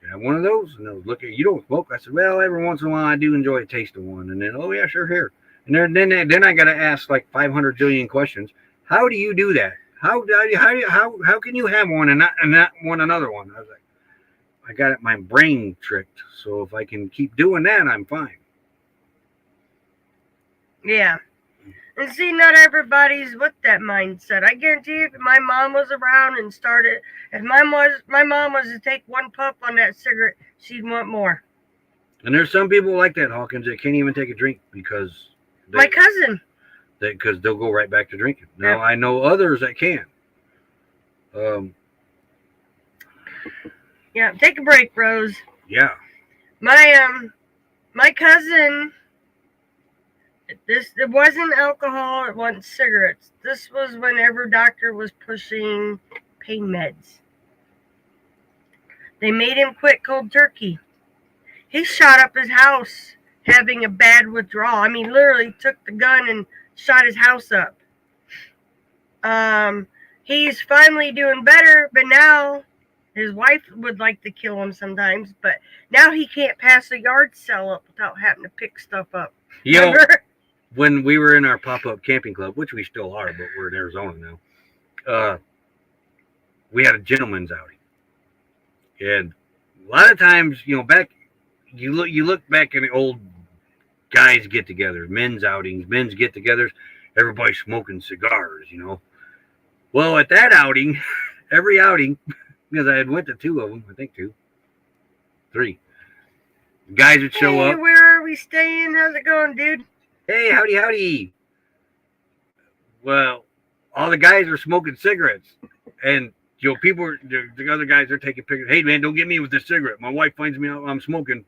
can I have one of those? And they'll look at, you don't smoke? I said, well, every once in a while I do enjoy a taste of one. And then, oh yeah, sure, here. And then I got to ask like 500 billion questions. How do you do that? How can you have one and not want another one? I was like, I got it, my brain tricked. So if I can keep doing that, I'm fine. Yeah. And see, not everybody's with that mindset. I guarantee you, if my mom was around and started, if my mom was to take one puff on that cigarette, she'd want more. And there's some people like that, Hawkins, that can't even take a drink because My cousin. because they'll go right back to drinking. Now Yep. I know others that can. Yeah, take a break, Rose. Yeah. My cousin. It wasn't alcohol. It wasn't cigarettes. This was whenever doctor was pushing pain meds. They made him quit cold turkey. He shot up his house having a bad withdrawal. I mean, literally took the gun and shot his house up. He's finally doing better, but now his wife would like to kill him sometimes, but now he can't pass a yard sale up without having to pick stuff up. You know, Remember? when we were in our pop-up camping club, which we still are, but we're in Arizona now, we had a gentleman's outing. And a lot of times, back you look back in the old guys get-togethers, men's outings, men's get-togethers, everybody smoking cigars, Well, at that outing, every outing, because I had went to 2 of them, I think 2, 3. Guys would show Hey, up. where are we staying? How's it going, dude? Hey, howdy. Well, all the guys are smoking cigarettes, and the other guys are taking pictures. Hey, man, don't get me with this cigarette. My wife finds me out I'm smoking.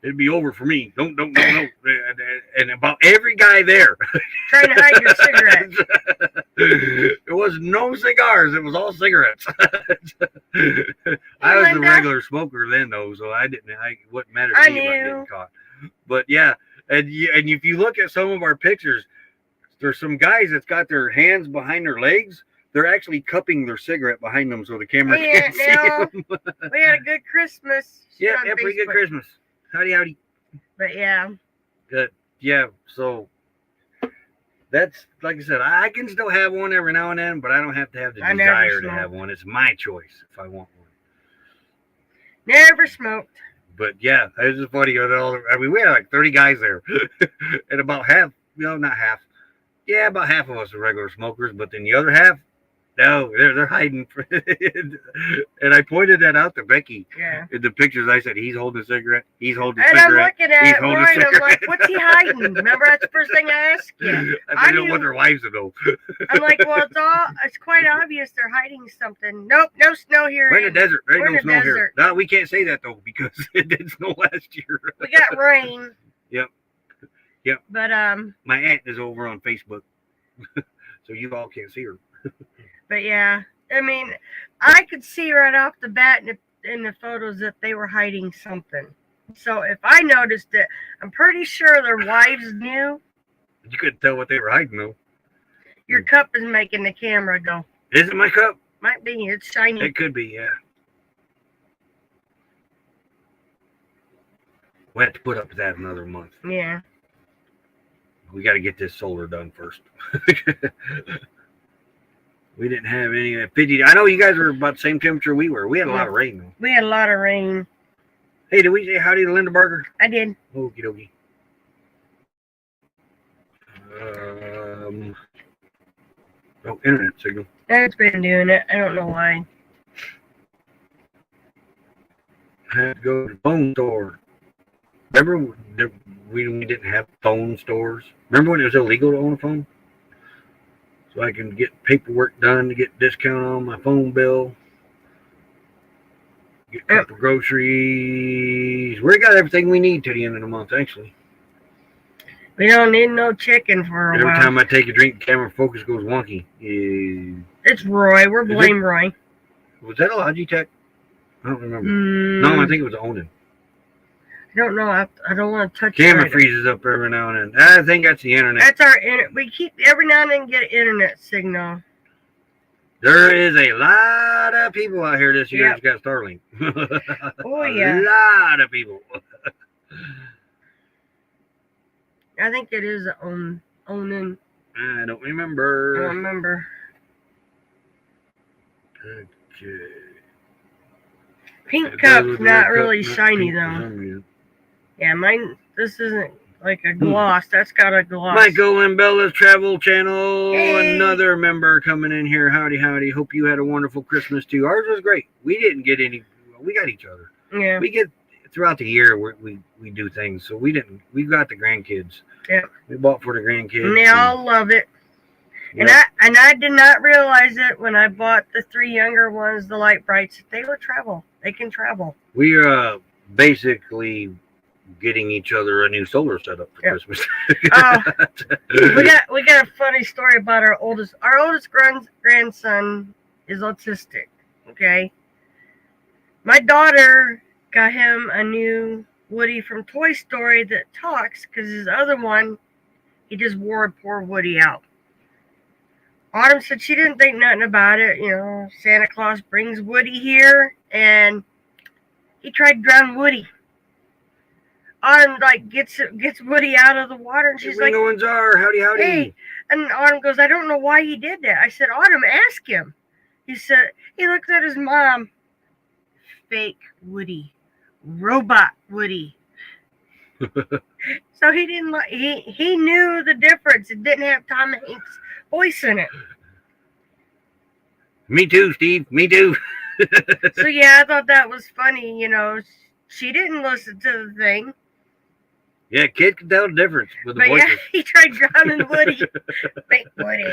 It'd be over for me. Don't. And about every guy there Trying to hide your cigarette. It was no cigars. It was all cigarettes. I was a Linda. regular smoker then, though, so what mattered I to me about knew. getting caught. But yeah, and if you look at some of our pictures, there's some guys that's got their hands behind their legs. They're actually cupping their cigarette behind them so the camera Yeah, can't see now, them. We had a good Christmas. Yeah, on pretty good Facebook. Christmas. Howdy. But yeah. Good. Yeah, so that's, like I said, I can still have one every now and then, but I don't have to have the I never desire to smoked. have one. It's my choice if I want one. Never smoked. But yeah, it's just funny. We had like 30 guys there, and about half, not half. Yeah, about half of us are regular smokers, but then the other half, no, they're hiding. And I pointed that out to Becky Yeah. in the pictures. I said, he's holding a cigarette. He's holding a And I'm cigarette. looking He's at holding a Roy and I'm like, cigarette. what's he hiding? Remember, that's the first thing I asked you. I I don't knew- want their wives to know. I'm like, well, it's quite obvious they're hiding something. Nope, no snow here. We're in the desert. There We're ain't in no the snow here. desert. No, we can't say that though because it did snow last year. We got rain. Yep. But My aunt is over on Facebook, so you all can't see her. But yeah, I mean, I could see right off the bat in the photos that they were hiding something. So if I noticed it, I'm pretty sure their wives knew. You couldn't tell what they were hiding though. Your cup is making the camera go. Is it my cup? Might be. It's shiny. It could be, yeah. We'll have to put up with that another month. Yeah. We got to get this solar done first. We didn't have any 50. I know you guys were about the same temperature we were. We had a lot of rain, though. We had a lot of rain. Hey, did we say howdy to Linda Barker? I did. Okie dokie. Oh, internet signal. It's been doing it. I don't know why. Had to go to the phone store. Remember we didn't have phone stores? Remember when it was illegal to own a phone? So I can get paperwork done to get discount on my phone bill. Get a couple groceries. We got everything we need to the end of the month, actually. We don't need no chicken for a while. Every time I take a drink, the camera focus goes wonky. It's Roy. We're blame Roy. Was that a Logitech? I don't remember. No, I think it was Awning. I don't know. I don't want to touch Camera it. freezes up every now and then. I think that's the internet. That's our internet. We keep every now and then get an internet signal. There is a lot of people out here this year that's got Starlink. Oh, yeah. A lot of people. I think it is Awning. I don't remember. I don't remember. Okay. Pink cup's not really shiny, though. Yeah, mine, this isn't like a gloss. That's got a gloss. Michael and Bella's Travel Channel. Hey. Another member coming in here. Howdy, howdy. Hope you had a wonderful Christmas, too. Ours was great. We didn't get any. We got each other. Yeah. We get, throughout the year, we do things. So we got the grandkids. Yeah. We bought for the grandkids. And they all love it. Yeah. And I did not realize it when I bought the 3 younger ones, the light brights. They would travel. They can travel. We are basically getting each other a new solar setup for Christmas. We got a funny story about our oldest grandson is autistic. Okay. My daughter got him a new Woody from Toy Story that talks because his other one, he just wore poor Woody out. Autumn said she didn't think nothing about it. You know, Santa Claus brings Woody here, and he tried to drown Woody. Autumn gets Woody out of the water, and she's like, "Ones are howdy howdy." Hey, and Autumn goes, "I don't know why he did that." I said, "Autumn, ask him." He said he looked at his mom. Fake Woody, robot Woody. So he didn't like. He knew the difference. It didn't have Tom Hanks' voice in it. Me too, Steve. Me too. So yeah, I thought that was funny. You know, she didn't listen to the thing. Yeah, kid can tell the difference with the But voices. yeah, he tried drowning Woody. Fake Woody.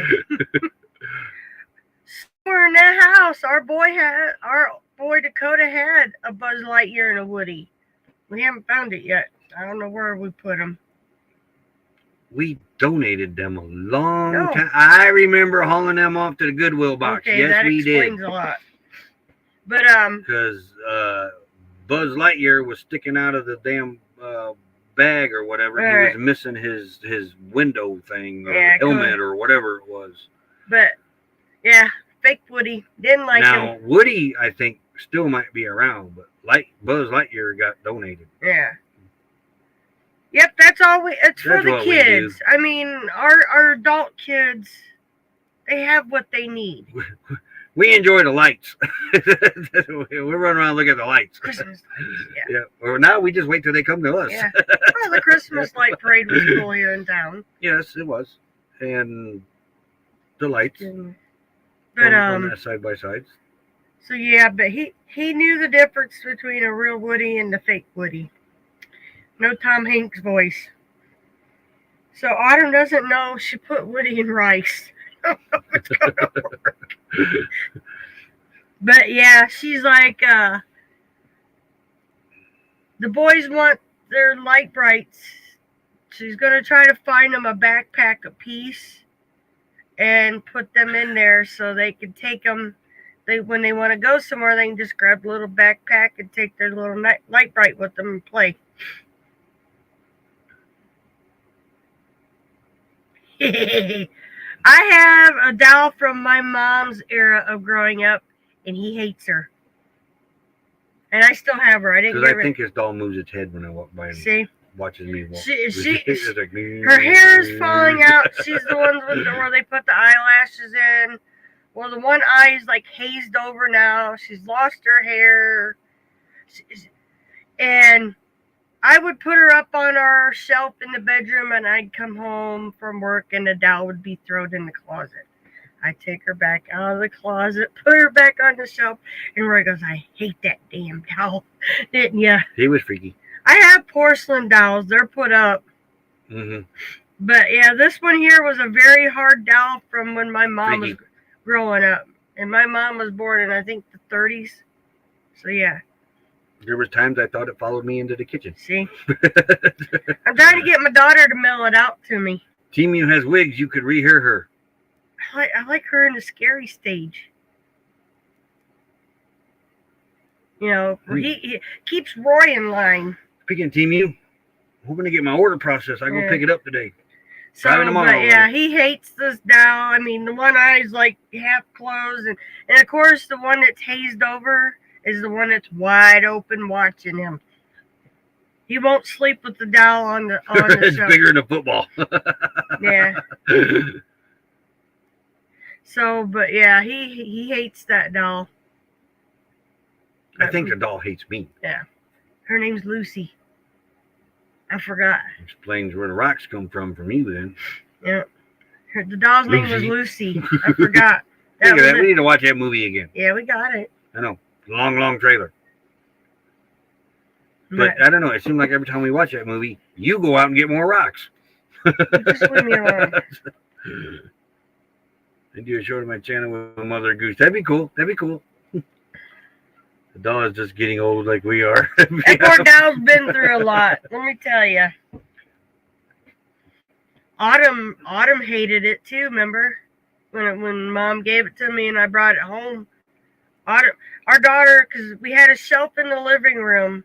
We're in that house. Our boy Dakota had a Buzz Lightyear and a Woody. We haven't found it yet. I don't know where we put them. We donated them a long time. I remember hauling them off to the Goodwill box. Okay, yes, that we explains did. a lot. But because Buzz Lightyear was sticking out of the damn bag or whatever. Right. He was missing his window thing or helmet or whatever it was. But yeah, fake Woody didn't like now, him. Woody, I think, still might be around, but Buzz Lightyear got donated. Yeah. Yep, that's all it's for the kids. I mean, our adult kids, they have what they need. We enjoy the lights. We run around and look at the lights. Christmas lights, yeah. Or now we just wait till they come to us. Yeah. Well, the Christmas light parade was cool here in town. Yes, it was. And the lights. But on that side by sides. So yeah, but he knew the difference between a real Woody and the fake Woody. No Tom Hanks voice. So Autumn doesn't know she put Woody in rice. I don't know if it's gonna work. But yeah, she's like, the boys want their light brights. She's gonna try to find them a backpack apiece and put them in there so they can take them. When they want to go somewhere, they can just grab a little backpack and take their little light bright with them and play. I have a doll from my mom's era of growing up, and he hates her. And I still have her. I didn't get her. I think his doll moves its head when I walk by him. See? watches me walk. She It's like, her hair is falling out. She's the one where they put the eyelashes in. Well, the one eye is like hazed over now. She's lost her hair. And I would put her up on our shelf in the bedroom, and I'd come home from work, and the doll would be thrown in the closet. I'd take her back out of the closet, put her back on the shelf, and Roy goes, I hate that damn doll. Didn't ya? He was freaky. I have porcelain dolls. They're put up. Mm-hmm. But yeah, this one here was a very hard doll from when my mom Freaky. was growing up. And my mom was born in, I think, the 30s. So yeah. There was times I thought it followed me into the kitchen. See? I'm trying to get my daughter to mail it out to me. Timu has wigs. You could rehear her. I like her in the scary stage. You know, he keeps Roy in line. Speaking of Timu, we're going to get my order processed. I go pick it up today. So, Driving tomorrow. but yeah, he hates this doll. I mean, the one eye's like half closed. And of course, the one that's hazed over is the one that's wide open watching him. He won't sleep with the doll on the It's shelf. bigger than a football. Yeah. So, but yeah, he hates that doll. I think the doll hates me. Yeah. Her name's Lucy. I forgot. Explains where the rocks come from you then. Yeah. The doll's name was Lucy. Lucy. I forgot. Think of that. was We it. need to watch that movie again. Yeah, we got it. I know. Long trailer. But I don't know. It seems like every time we watch that movie, you go out and get more rocks. Just leave me alone. I do a show to my channel with my mother goose. That'd be cool. The doll is just getting old like we are. That poor doll's been through a lot. Let me tell you. Autumn hated it too. Remember when Mom gave it to me and I brought it home. Our daughter, because we had a shelf in the living room,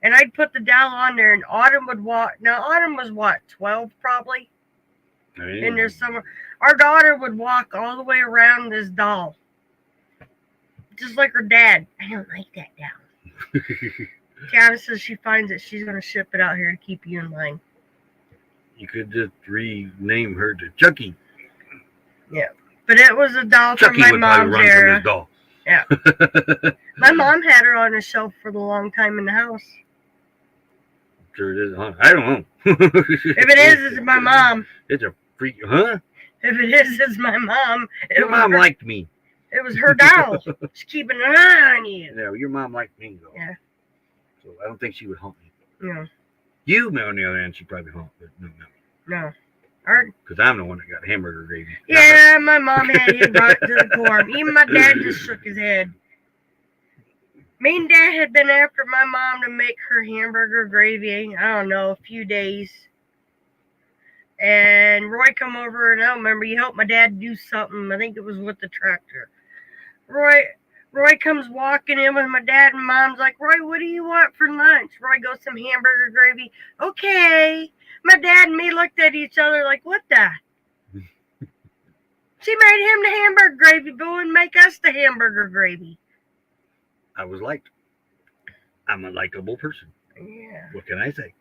and I'd put the doll on there, and Autumn would walk. Now Autumn was what, 12 probably, in there somewhere. Our daughter would walk all the way around this doll, just like her dad. I don't like that doll. Tiana says she finds it. She's going to ship it out here to keep you in line. You could just rename her to Chucky. Yeah, but it was a doll Chucky from my would probably mom's run era. from this doll. Yeah. My mom had her on a shelf for the long time in the house. Sure it is, huh? I don't know. If it is, it's my mom. It's a freak, huh? If it is, it's my mom. Your mom liked me. It was her doll. She's keeping an eye on you. Yeah, your mom liked me though. Yeah. So I don't think she would haunt me. No. You, on the other hand, she'd probably haunt, but no. No. Because I'm the one that got hamburger gravy. Yeah, my mom had him brought to the core. Even my dad just shook his head. Me and Dad had been after my mom to make her hamburger gravy, I don't know, a few days. And Roy come over, and I don't remember, he helped my dad do something. I think it was with the tractor. Roy comes walking in with my dad, and Mom's like, Roy, what do you want for lunch? Roy goes, some hamburger gravy. Okay. My dad and me looked at each other like, what the? She made him the hamburger gravy, but wouldn't make us the hamburger gravy. I was liked. I'm a likable person. Yeah. What can I say?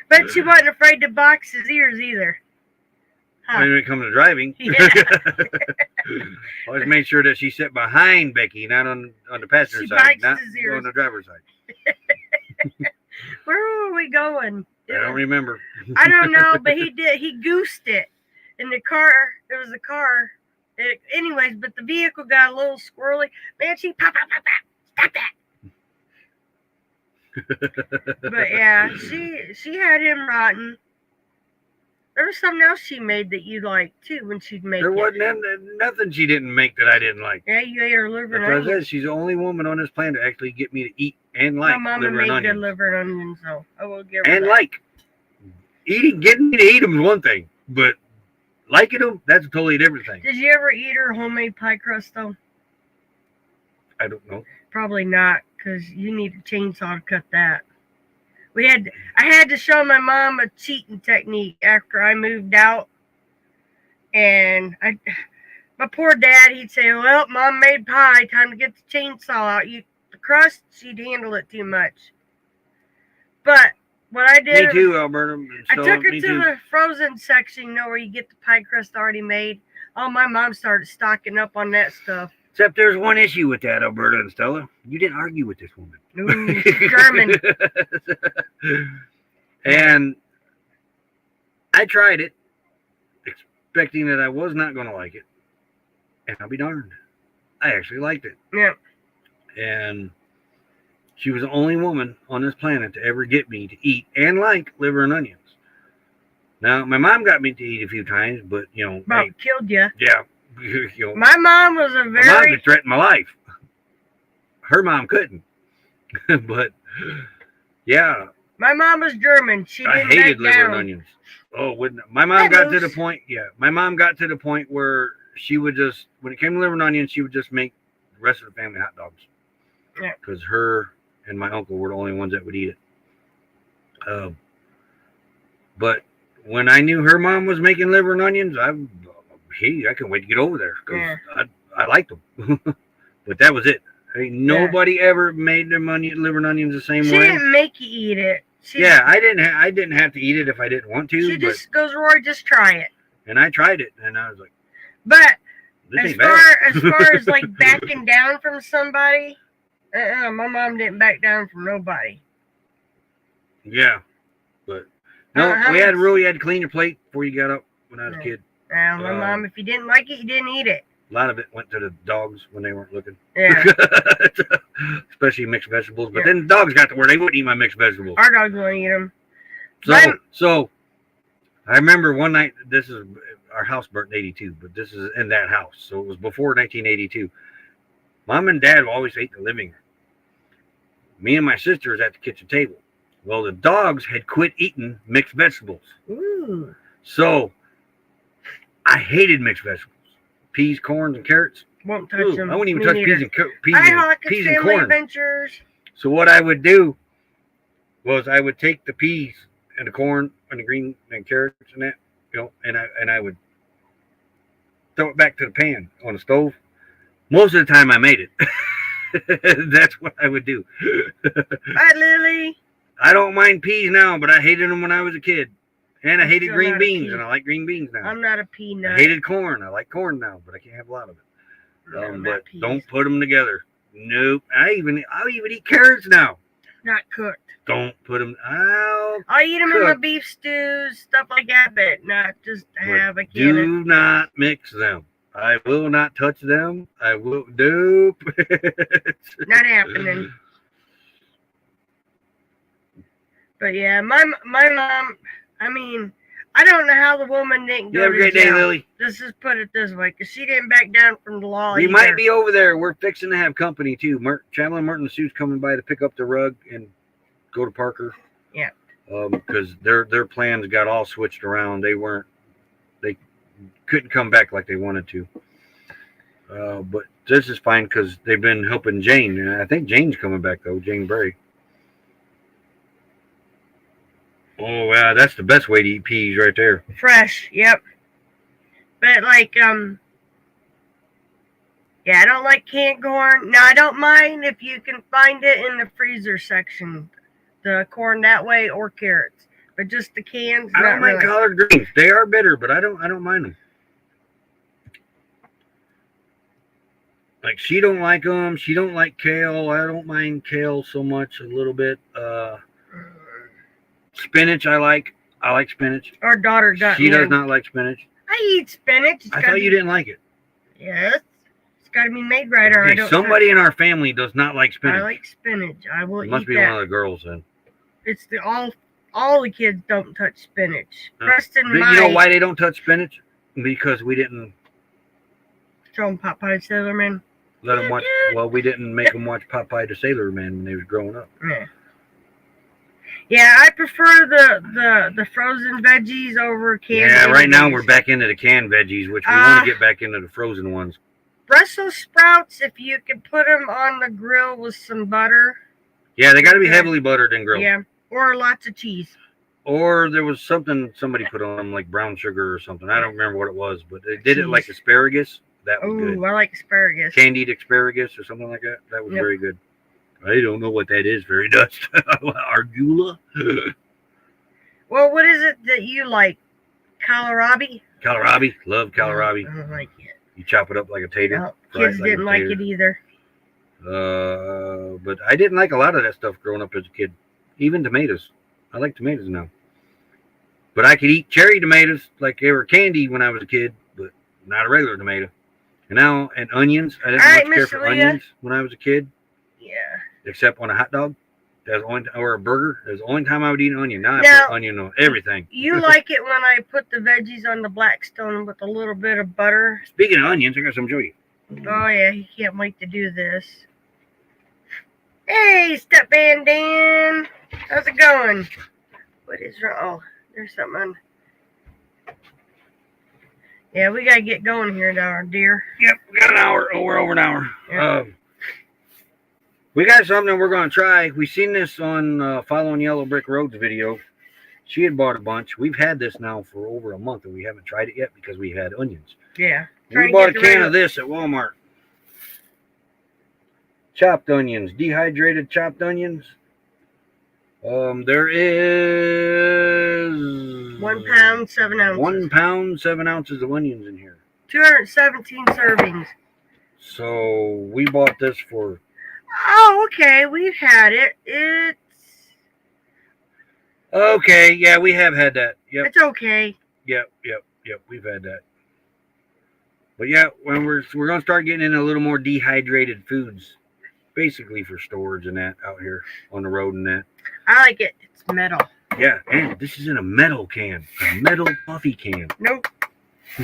But she wasn't afraid to box his ears either. Huh. When it comes to driving, Yeah. always made sure that she sat behind Becky, not on the passenger She side, bites not his ears. on the driver's side. Where were we going? I don't remember. I don't know, but he did. He goosed it in the car. It was a car. Anyways, but the vehicle got a little squirrely. Man, she pop. Stop that. But yeah, she had him rotten. There was something else she made that you liked too when she'd make There it. wasn't nothing she didn't make that I didn't like. Yeah, you ate her liver and Because onions. she's the only woman on this planet to actually get me to eat and like My mama liver and made good onions. liver and onions, though. I will give her And that. like getting me to eat them is one thing, but liking them, that's a totally different thing. Did you ever eat her homemade pie crust though? I don't know. Probably not, because you need a chainsaw to cut that. I had to show my mom a cheating technique after I moved out. And my poor dad, he'd say, well, Mom made pie, time to get the chainsaw out. The crust, she'd handle it too much. But What I did, Me too, Alberta. I So, took her me to too. the frozen section, you know, where you get the pie crust already made. Oh, my mom started stocking up on that stuff. Except there's one issue with that, Alberta and Stella. You didn't argue with this woman. Ooh, she's German. And I tried it, expecting that I was not going to like it. And I'll be darned. I actually liked it. Yeah. And she was the only woman on this planet to ever get me to eat and like liver and onions. Now, my mom got me to eat a few times, but, you know. About killed you. Yeah. You know, My mom was a my mom very... could threaten my life. Her mom couldn't. But, yeah. My mom was German. She didn't I hated back liver down. and onions. Oh, wouldn't my mom got to the point? Yeah, my mom got to the point where she would just, when it came to liver and onions, she would just make the rest of the family hot dogs. Yeah. Because her and my uncle were the only ones that would eat it. But when I knew her mom was making liver and onions, I couldn't wait to get over there because I liked them. But that was it. I mean, nobody ever made their liver and onions the same way. She didn't make you eat it. I didn't have to eat it if I didn't want to. She just goes, Roy, just try it. And I tried it, and I was like, but this as far as like backing down from somebody, my mom didn't back down from nobody. Yeah, but no, we had a rule: you had to clean your plate before you got up. When I was a kid, My mom, if you didn't like it, you didn't eat it. A lot of it went to the dogs when they weren't looking. Yeah. Especially mixed vegetables. But then the dogs got to where they wouldn't eat my mixed vegetables. Our dogs won't eat them. So I remember one night, this is, our house burnt in 82, but this is in that house. So it was before 1982. Mom and Dad always ate in the living room. Me and my sister was at the kitchen table. Well, the dogs had quit eating mixed vegetables. Ooh. So I hated mixed vegetables. Peas, corns, and carrots. Won't touch them. I wouldn't even touch peas and corn. Adventures. So what I would do was I would take the peas and the corn and the green and carrots and that, you know, and I would throw it back to the pan on the stove. Most of the time I made it. That's what I would do. Bye, Lily. I don't mind peas now, but I hated them when I was a kid. And I hated green beans, and I like green beans now. I'm not a pea nut. I hated corn. I like corn now, but I can't have a lot of it. But don't put them together. Nope. I'll even eat carrots now. Not cooked. Don't put them. I'll eat them in my beef stews, stuff like that, but not just to have a can. Do not mix them. I will not touch them. I will. Nope. Not happening. But yeah, my mom. I mean, I don't know how the woman didn't go to jail. You have a great day, Lily. Let's just put it this way, because she didn't back down from the law. We might be over there. We're fixing to have company, too. Chandler and Martin Sue's coming by to pick up the rug and go to Parker. Yeah. Because their plans got all switched around. They couldn't come back like they wanted to. But this is fine because they've been helping Jane. And I think Jane's coming back, though, Jane Bray. Oh, wow, that's the best way to eat peas right there. Fresh, yep. But, like, yeah, I don't like canned corn. No, I don't mind if you can find it in the freezer section. The corn that way or carrots. But just the cans. I don't mind collard greens. They are bitter, but I don't mind them. Like, she don't like them. She don't like kale. I don't mind kale so much, a little bit. Spinach, I like spinach. Our daughter got She does not like spinach. I eat spinach. I thought you didn't like it. Yes. It's got to be made right, or I don't. Somebody in our family does not like spinach. I like spinach. I will eat that. It must be one of the girls then. It's all the kids don't touch spinach. Preston You know why they don't touch spinach? Because we didn't show them Popeye Sailor Man. Let them watch. Well, we didn't make them watch Popeye the Sailor Man when they was growing up. Yeah. Yeah, I prefer the frozen veggies over canned. Yeah, right now we're back into the canned veggies, which we want to get back into the frozen ones. Brussels sprouts, if you could put them on the grill with some butter. Yeah, they got to be heavily buttered and grilled. Yeah, or lots of cheese. Or there was something somebody put on them, like brown sugar or something. I don't remember what it was, but they did it like asparagus. That was good. Ooh, I like asparagus. Candied asparagus or something like that. That was very good. I don't know what that is. Very Dutch. Arugula. Well, what is it that you like? Kohlrabi? Kohlrabi, love kohlrabi. I don't like it. You chop it up like a tater. No, fry it kids like a didn't like tater. it either. But I didn't like a lot of that stuff growing up as a kid. Even tomatoes. I like tomatoes now. But I could eat cherry tomatoes like they were candy when I was a kid, but not a regular tomato. And now, and onions. I didn't All right, much care Miss for Leah. onions when I was a kid, Yeah. except on a hot dog. That's the only, or a burger. That's the only time I would eat an onion. Now I Now, put onion on everything. You like it when I put the veggies on the Blackstone with a little bit of butter? Speaking of onions, I got some to show you. Oh, yeah, he can't wait to do this. Hey, Step Van Dan. How's it going? What is wrong? Oh, there's something on. Yeah, we got to get going here now, dear. Yep, we got an hour. Oh, we're over an hour. Yeah. We got something we're going to try. We seen this on Following Yellow Brick Road's video. She had bought a bunch. We've had this now for over a month, and we haven't tried it yet because we had onions. Yeah. We bought a can of this at Walmart. Chopped onions, dehydrated chopped onions. There is 1 pound, 7 ounces. 1 pound, 7 ounces of onions in here. 217 servings. So we bought this for. Oh, okay. We've had it. It's Okay, yeah, we have had that. Yep, it's okay. yep. We've had that. But yeah, when we're gonna start getting into a little more dehydrated foods, basically for storage and that out here on the road and that. I like it. It's metal. Yeah, and this is in a metal can, a metal puffy can. Nope.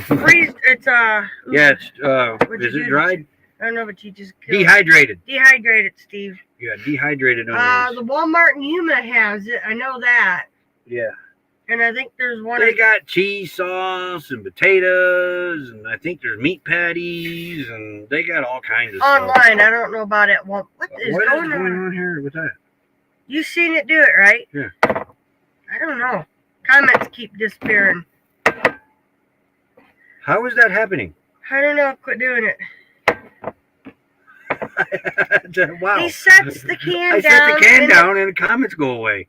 Freeze. It's Yeah, it's What'd you is do it to dried? I don't know, but you just killed Dehydrated. Dehydrated, Steve. Yeah, dehydrated onions. The Walmart in Yuma has it. I know that. Yeah. And I think there's one. They got cheese sauce and potatoes, and I think there's meat patties, and they got all kinds of stuff. online. I don't know about it. Well, what is What going is on? going on here with that? You seen it do it, right? Yeah. I don't know. Comments keep disappearing. How is that happening? I don't know. Quit doing it. Wow. He sets the can I down. set the can and- down and the comments go away.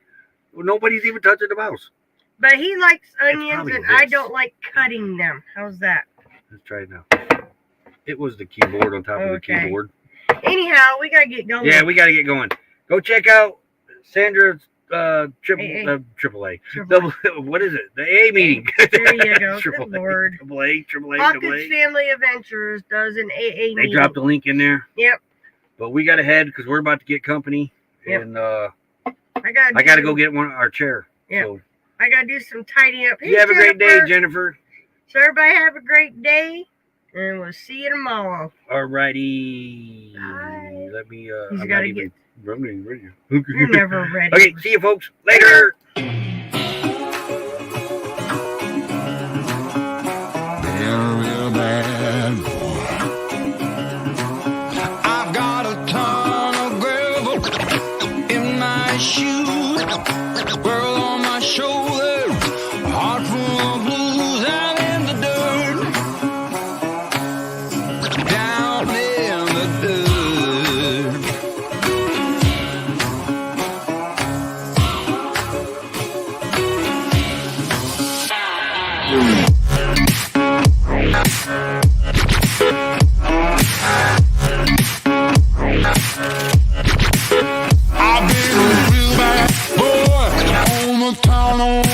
Well, nobody's even touching the mouse. But he likes onions, probably and I this. don't like cutting them. How's that? Let's try it now. It was the keyboard on top of the Okay. keyboard. Anyhow, we gotta get going. Yeah, we got to get going. Go check out Sandra's triple AA. AAA. Triple What is it? The AA meeting. There you go. Triple Good Lord. AAA. Hawkins Family Adventures does an AA They meeting. dropped a link in there. Yep. But we got to head because we're about to get company. Yep. And I I got to go get our chair. Yep. So I gotta do some tidying up. Hey, you have a great day, Jennifer. Jennifer. So everybody have a great day, and we'll see you tomorrow. Alrighty. Bye. Let me. He's I'm gotta not even running ready. You're never ready. Okay, see you folks later. Real bad boy. I've got a ton of gravel in my shoes, world on my shoulder, heart full of blues out in the dirt, down in the dirt. I've been a real bad boy on the town.